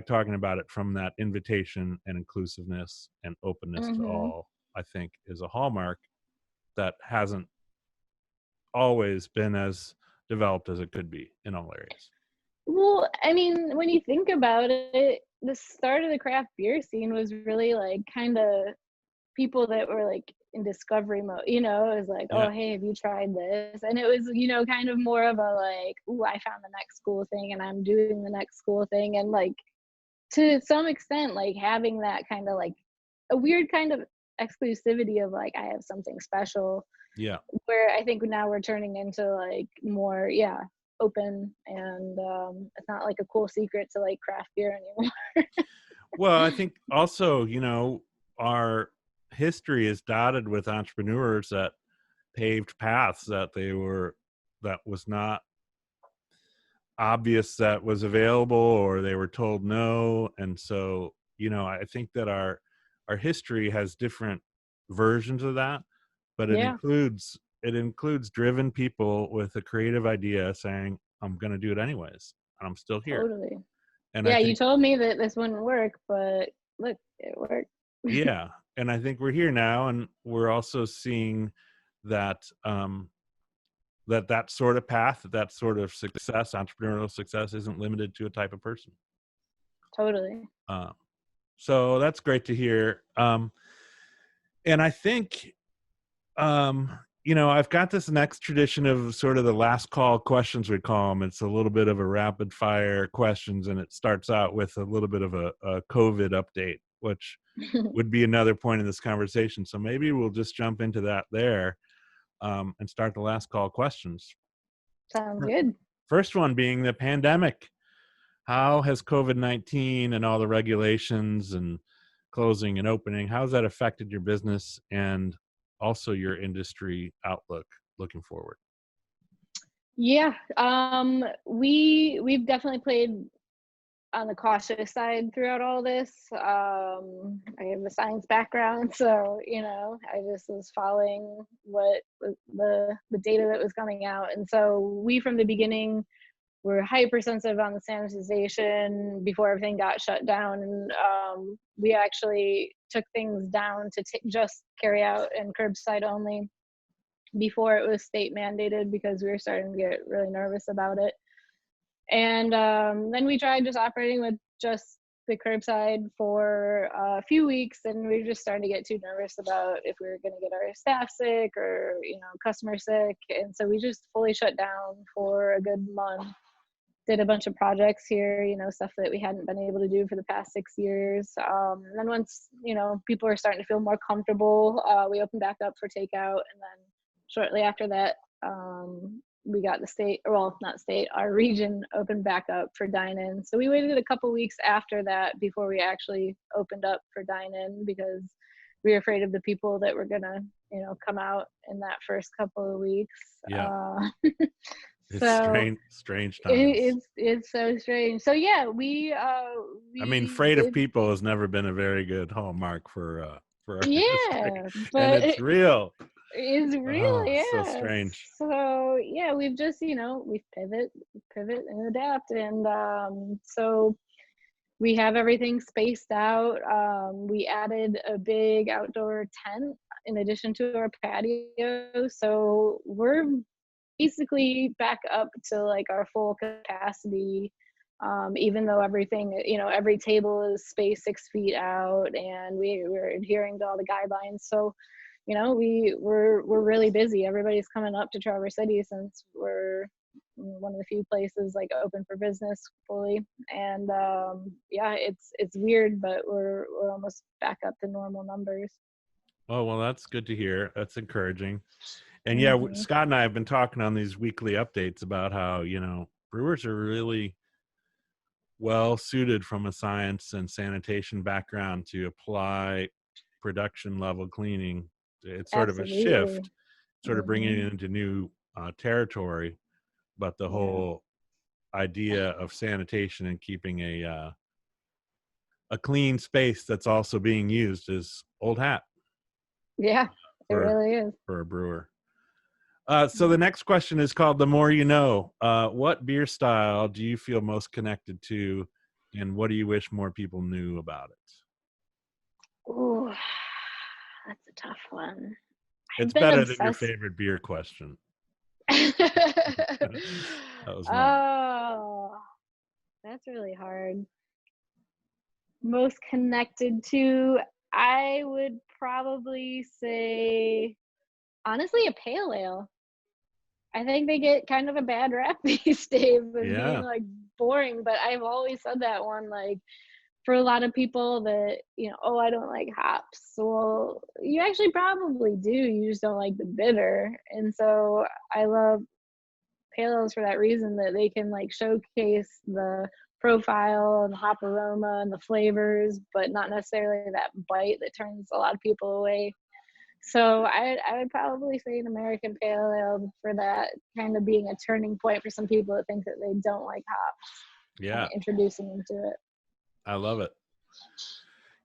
talking about it from that invitation and inclusiveness and openness to Mm-hmm. all, I think is a hallmark that hasn't always been as developed as it could be in all areas. Well, I mean, when you think about it, the start of the craft beer scene was really like kind of people that were like in discovery mode, it was like, Yeah. oh, hey, have you tried this? And it was, kind of more of a like, ooh, I found the next cool thing and I'm doing the next cool thing. And like to some extent, like having that kind of like a weird kind of exclusivity of like, I have something special, Yeah. where I think now we're turning into like more, open, and it's not like a cool secret to like craft beer anymore. Well, I think also, our history is dotted with entrepreneurs that paved paths that was not obvious that was available, or they were told no. And so, I think that our history has different versions of that, but Yeah, it includes driven people with a creative idea saying, I'm going to do it anyways, and I'm still here. totally. And I Yeah, you think, told me that this wouldn't work, but look, it worked. yeah, and I think we're here now, and we're also seeing that that sort of path, that sort of success, entrepreneurial success, isn't limited to a type of person. Totally. Um, so that's great to hear. And I think, I've got this next tradition of sort of the last call questions, we call them. It's a little bit of a rapid fire questions, and it starts out with a little bit of a COVID update, which would be another point in this conversation. So maybe we'll just jump into that there, and start the last call questions. Sounds good. First one being the pandemic. How has COVID-19 and all the regulations and closing and opening, how has that affected your business and also your industry outlook looking forward? Yeah, we've definitely played on the cautious side throughout all this. I have a science background, so I just was following what was the data that was coming out, and so we from the beginning were hypersensitive on the sanitization before everything got shut down, and we actually took things down to just carry out and curbside only before it was state mandated, because we were starting to get really nervous about it. And then we tried just operating with just the curbside for a few weeks, and we were just starting to get too nervous about if we were going to get our staff sick or customers sick, and so we just fully shut down for a good month. Did a bunch of projects here, stuff that we hadn't been able to do for the past 6 years. And then once people were starting to feel more comfortable, we opened back up for takeout, and then shortly after that, we got the state, well, not state, our region opened back up for dine-in. So we waited a couple weeks after that before we actually opened up for dine-in, because we were afraid of the people that were gonna, come out in that first couple of weeks. Yeah. It's So strange times. it's so strange. So yeah, I mean, we Freight of did. People has never been a very good hallmark for our industry, Yeah, and but it's real. it's real, Oh, so yeah. strange. So yeah, we've just, we've pivot and adapt. And so we have everything spaced out. We added a big outdoor tent in addition to our patio. So we're basically back up to like our full capacity. Even though everything, every table is spaced 6 feet out, and we're adhering to all the guidelines. So we're really busy. Everybody's coming up to Traverse City since we're one of the few places like open for business fully. And yeah, it's weird, but we're almost back up to normal numbers. Oh, well, that's good to hear. That's encouraging. And yeah, Hmm. Scott and I have been talking on these weekly updates about how, brewers are really well suited from a science and sanitation background to apply production level cleaning. It's sort of a Absolutely. shift, sort of bringing Hmm. it into new territory, but the Yeah. whole idea of sanitation and keeping a clean space that's also being used is old hat Yeah, it for really is. a brewer. So the next question is called "The More You Know." What beer style do you feel most connected to, and what do you wish more people knew about it? Ooh, that's a tough one. It's I've been better than your obsessed. favorite beer question. That was mine. Oh, that's really hard. Most connected to, I would probably say, honestly, a pale ale. I think they get kind of a bad rap these days of being Yeah, like boring, but I've always said that one, like, for a lot of people that, oh, I don't like hops. Well, you actually probably do. You just don't like the bitter. And so I love pale ales for that reason, that they can like showcase the profile and the hop aroma and the flavors, but not necessarily that bite that turns a lot of people away. So I would probably say an American pale ale for that, kind of being a turning point for some people that think that they don't like hops, kind yeah, of introducing them to it. I love it.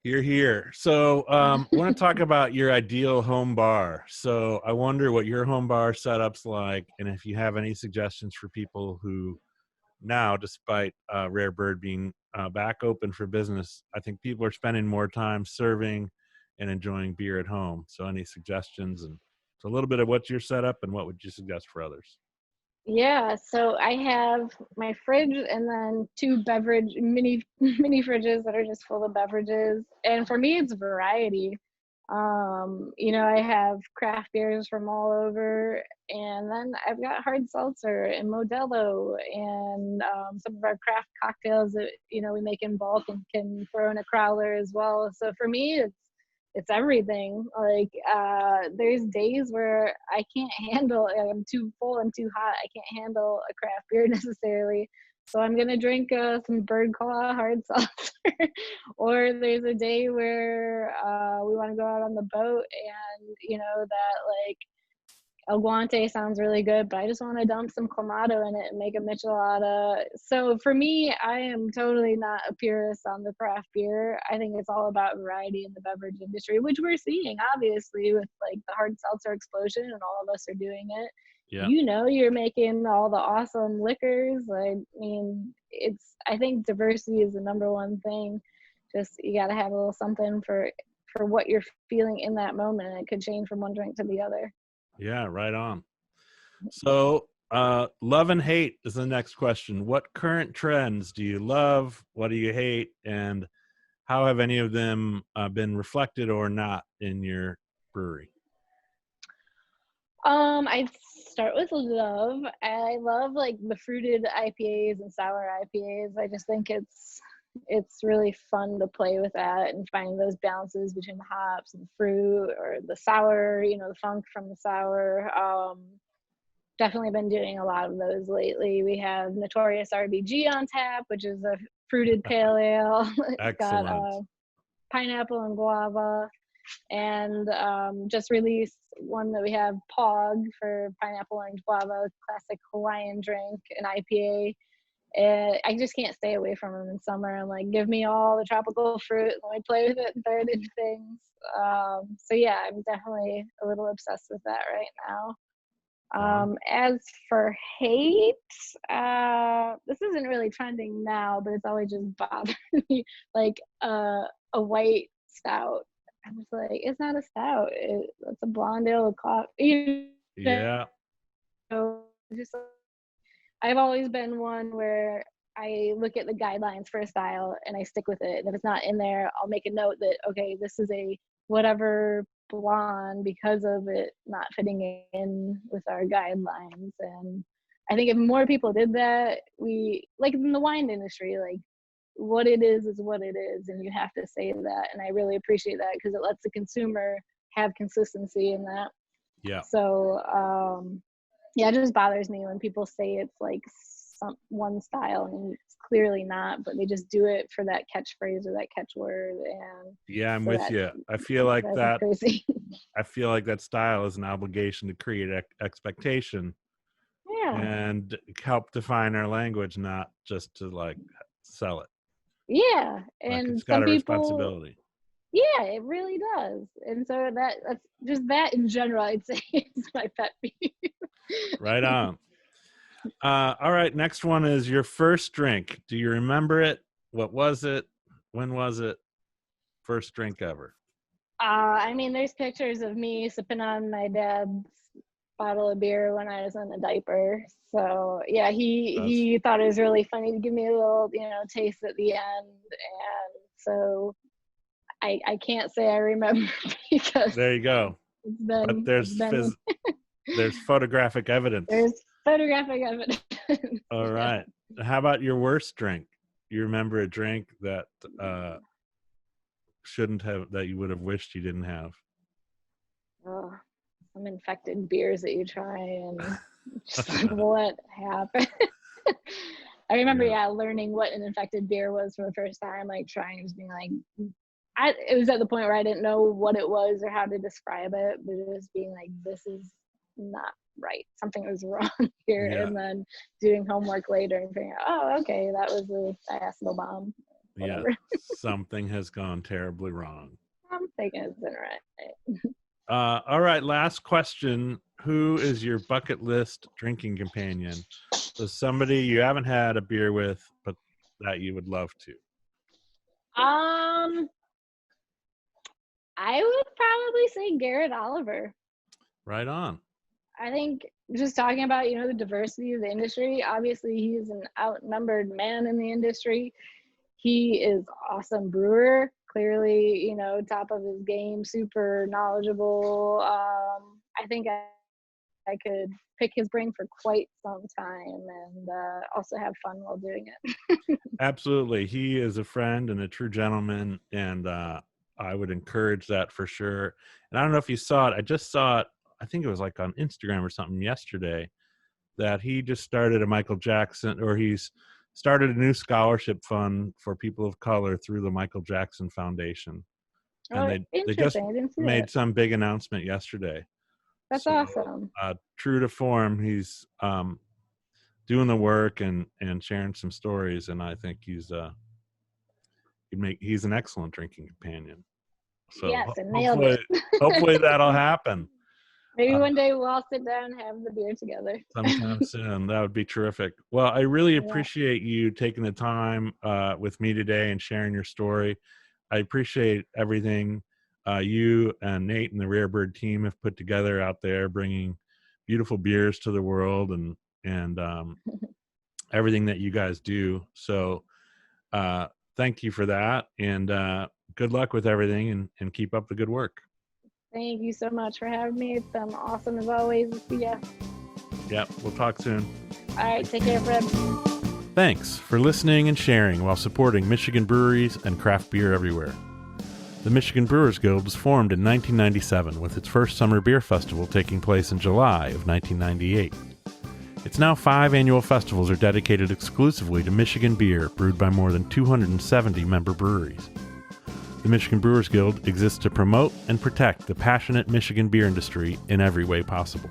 You're here. So I want to talk about your ideal home bar. So I wonder what your home bar setup's like, and if you have any suggestions for people who now, despite Rare Bird being back open for business, I think people are spending more time serving and enjoying beer at home. So any suggestions, and so a little bit of what's your setup and what would you suggest for others? Yeah, so I have my fridge and then two beverage mini mini fridges that are just full of beverages. And for me, it's variety. I have craft beers from all over, and then I've got hard seltzer and Modelo, and some of our craft cocktails that we make in bulk and can throw in a crowler as well. So for me, it's everything. Like there's days where I can't handle, like, I'm too full and too hot, I can't handle a craft beer necessarily, so I'm gonna drink some Bird Claw hard seltzer. Or there's a day where we want to go out on the boat, and that like El Guante sounds really good, but I just want to dump some Clamato in it and make a michelada. So for me, I am totally not a purist on the craft beer. I think it's all about variety in the beverage industry, which we're seeing obviously with like the hard seltzer explosion, and all of us are doing it. Yeah, You're making all the awesome liquors. I mean, I think diversity is the number one thing. Just you got to have a little something for what you're feeling in that moment, and it could change from one drink to the other. yeah, right on. So love and hate is the next question. What current trends do you love? What do you hate? And how have any of them been reflected or not in your brewery? I'd start with love. I love like the fruited IPAs and sour IPAs. I just think it's really fun to play with that and find those balances between the hops and the fruit, or the sour, the funk from the sour. Definitely been doing a lot of those lately. We have Notorious RBG on tap, which is a fruited pale ale. It's got Excellent. pineapple and guava. and just released one that we have, Pog, for pineapple orange guava, classic Hawaiian drink, an IPA. And I just can't stay away from them in summer. I'm like, give me all the tropical fruit, let me play with it and throw it into things. So yeah, I'm definitely a little obsessed with that right now. As for hate, this isn't really trending now, but it's always just bothered me. Like a white stout. I'm just like, it's not a stout. It's a blonde ale with coffee. Yeah. So just, I've always been one where I look at the guidelines for a style and I stick with it. And if it's not in there, I'll make a note that, okay, this is a whatever blonde because of it not fitting in with our guidelines. And I think if more people did that, we, like in the wine industry, like what it is what it is, and you have to say that. And I really appreciate that because it lets the consumer have consistency in that. Yeah. So yeah, it just bothers me when people say it's like one style and it's clearly not, but they just do it for that catchphrase or that catchword. And yeah, I'm with you. I feel like that. Crazy. I feel like that style is an obligation to create expectation. Yeah. And help define our language, not just to like sell it. Yeah, like and it's got some a responsibility. Yeah, it really does. And so that's just that in general, I'd say is my pet peeve. Right on. All right, next one is your first drink. Do you remember it? What was it? When was it? First drink ever. I mean, there's pictures of me sipping on my dad's bottle of beer when I was in a diaper. So yeah, he thought it was really funny to give me a little, taste at the end. And so I can't say I remember because there you go. But there's photographic evidence. There's photographic evidence. All right. How about your worst drink? You remember a drink that shouldn't have, that you would have wished you didn't have? Oh, some infected beers that you try and just like what happened. I remember learning what an infected beer was for the first time, like trying, just being like, it was at the point where I didn't know what it was or how to describe it, but it was being like, this is not right, something was wrong here. And then doing homework later and figuring out, oh, okay, that was a diacetyl bomb. Whatever. Yeah, something has gone terribly wrong. Something isn't right. All right, last question. Who is your bucket list drinking companion? So somebody you haven't had a beer with, but that you would love to. I would probably say Garrett Oliver. Right on. I think just talking about, the diversity of the industry, obviously he's an outnumbered man in the industry. He is awesome brewer, clearly, top of his game, super knowledgeable. I think I could pick his brain for quite some time and also have fun while doing it. Absolutely. He is a friend and a true gentleman, and I would encourage that for sure. And I don't know if you saw it. I just saw it, I think it was like on Instagram or something yesterday, that he just started a Michael Jackson, or he's started a new scholarship fund for people of color through the Michael Jackson Foundation. And they just made some big announcement yesterday. That's awesome. True to form, he's doing the work and sharing some stories, and I think he's an excellent drinking companion. So yes, hopefully that'll happen. Maybe one day we'll all sit down and have the beer together. Sometime soon. That would be terrific. Well, I really appreciate you taking the time with me today and sharing your story. I appreciate everything you and Nate and the Rare Bird team have put together out there, bringing beautiful beers to the world and everything that you guys do. So thank you for that, and good luck with everything, and keep up the good work. Thank you so much for having me. It's been awesome as always. See ya. Yep, we'll talk soon. All right, take care, Fred. Thanks for listening and sharing while supporting Michigan breweries and craft beer everywhere. The Michigan Brewers Guild was formed in 1997 with its first summer beer festival taking place in July of 1998. Its now 5 annual festivals are dedicated exclusively to Michigan beer brewed by more than 270 member breweries. The Michigan Brewers Guild exists to promote and protect the passionate Michigan beer industry in every way possible.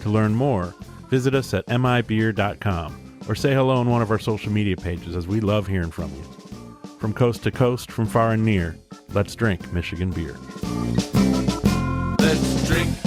To learn more, visit us at mibeer.com or say hello on one of our social media pages, as we love hearing from you. From coast to coast, from far and near, let's drink Michigan beer. Let's drink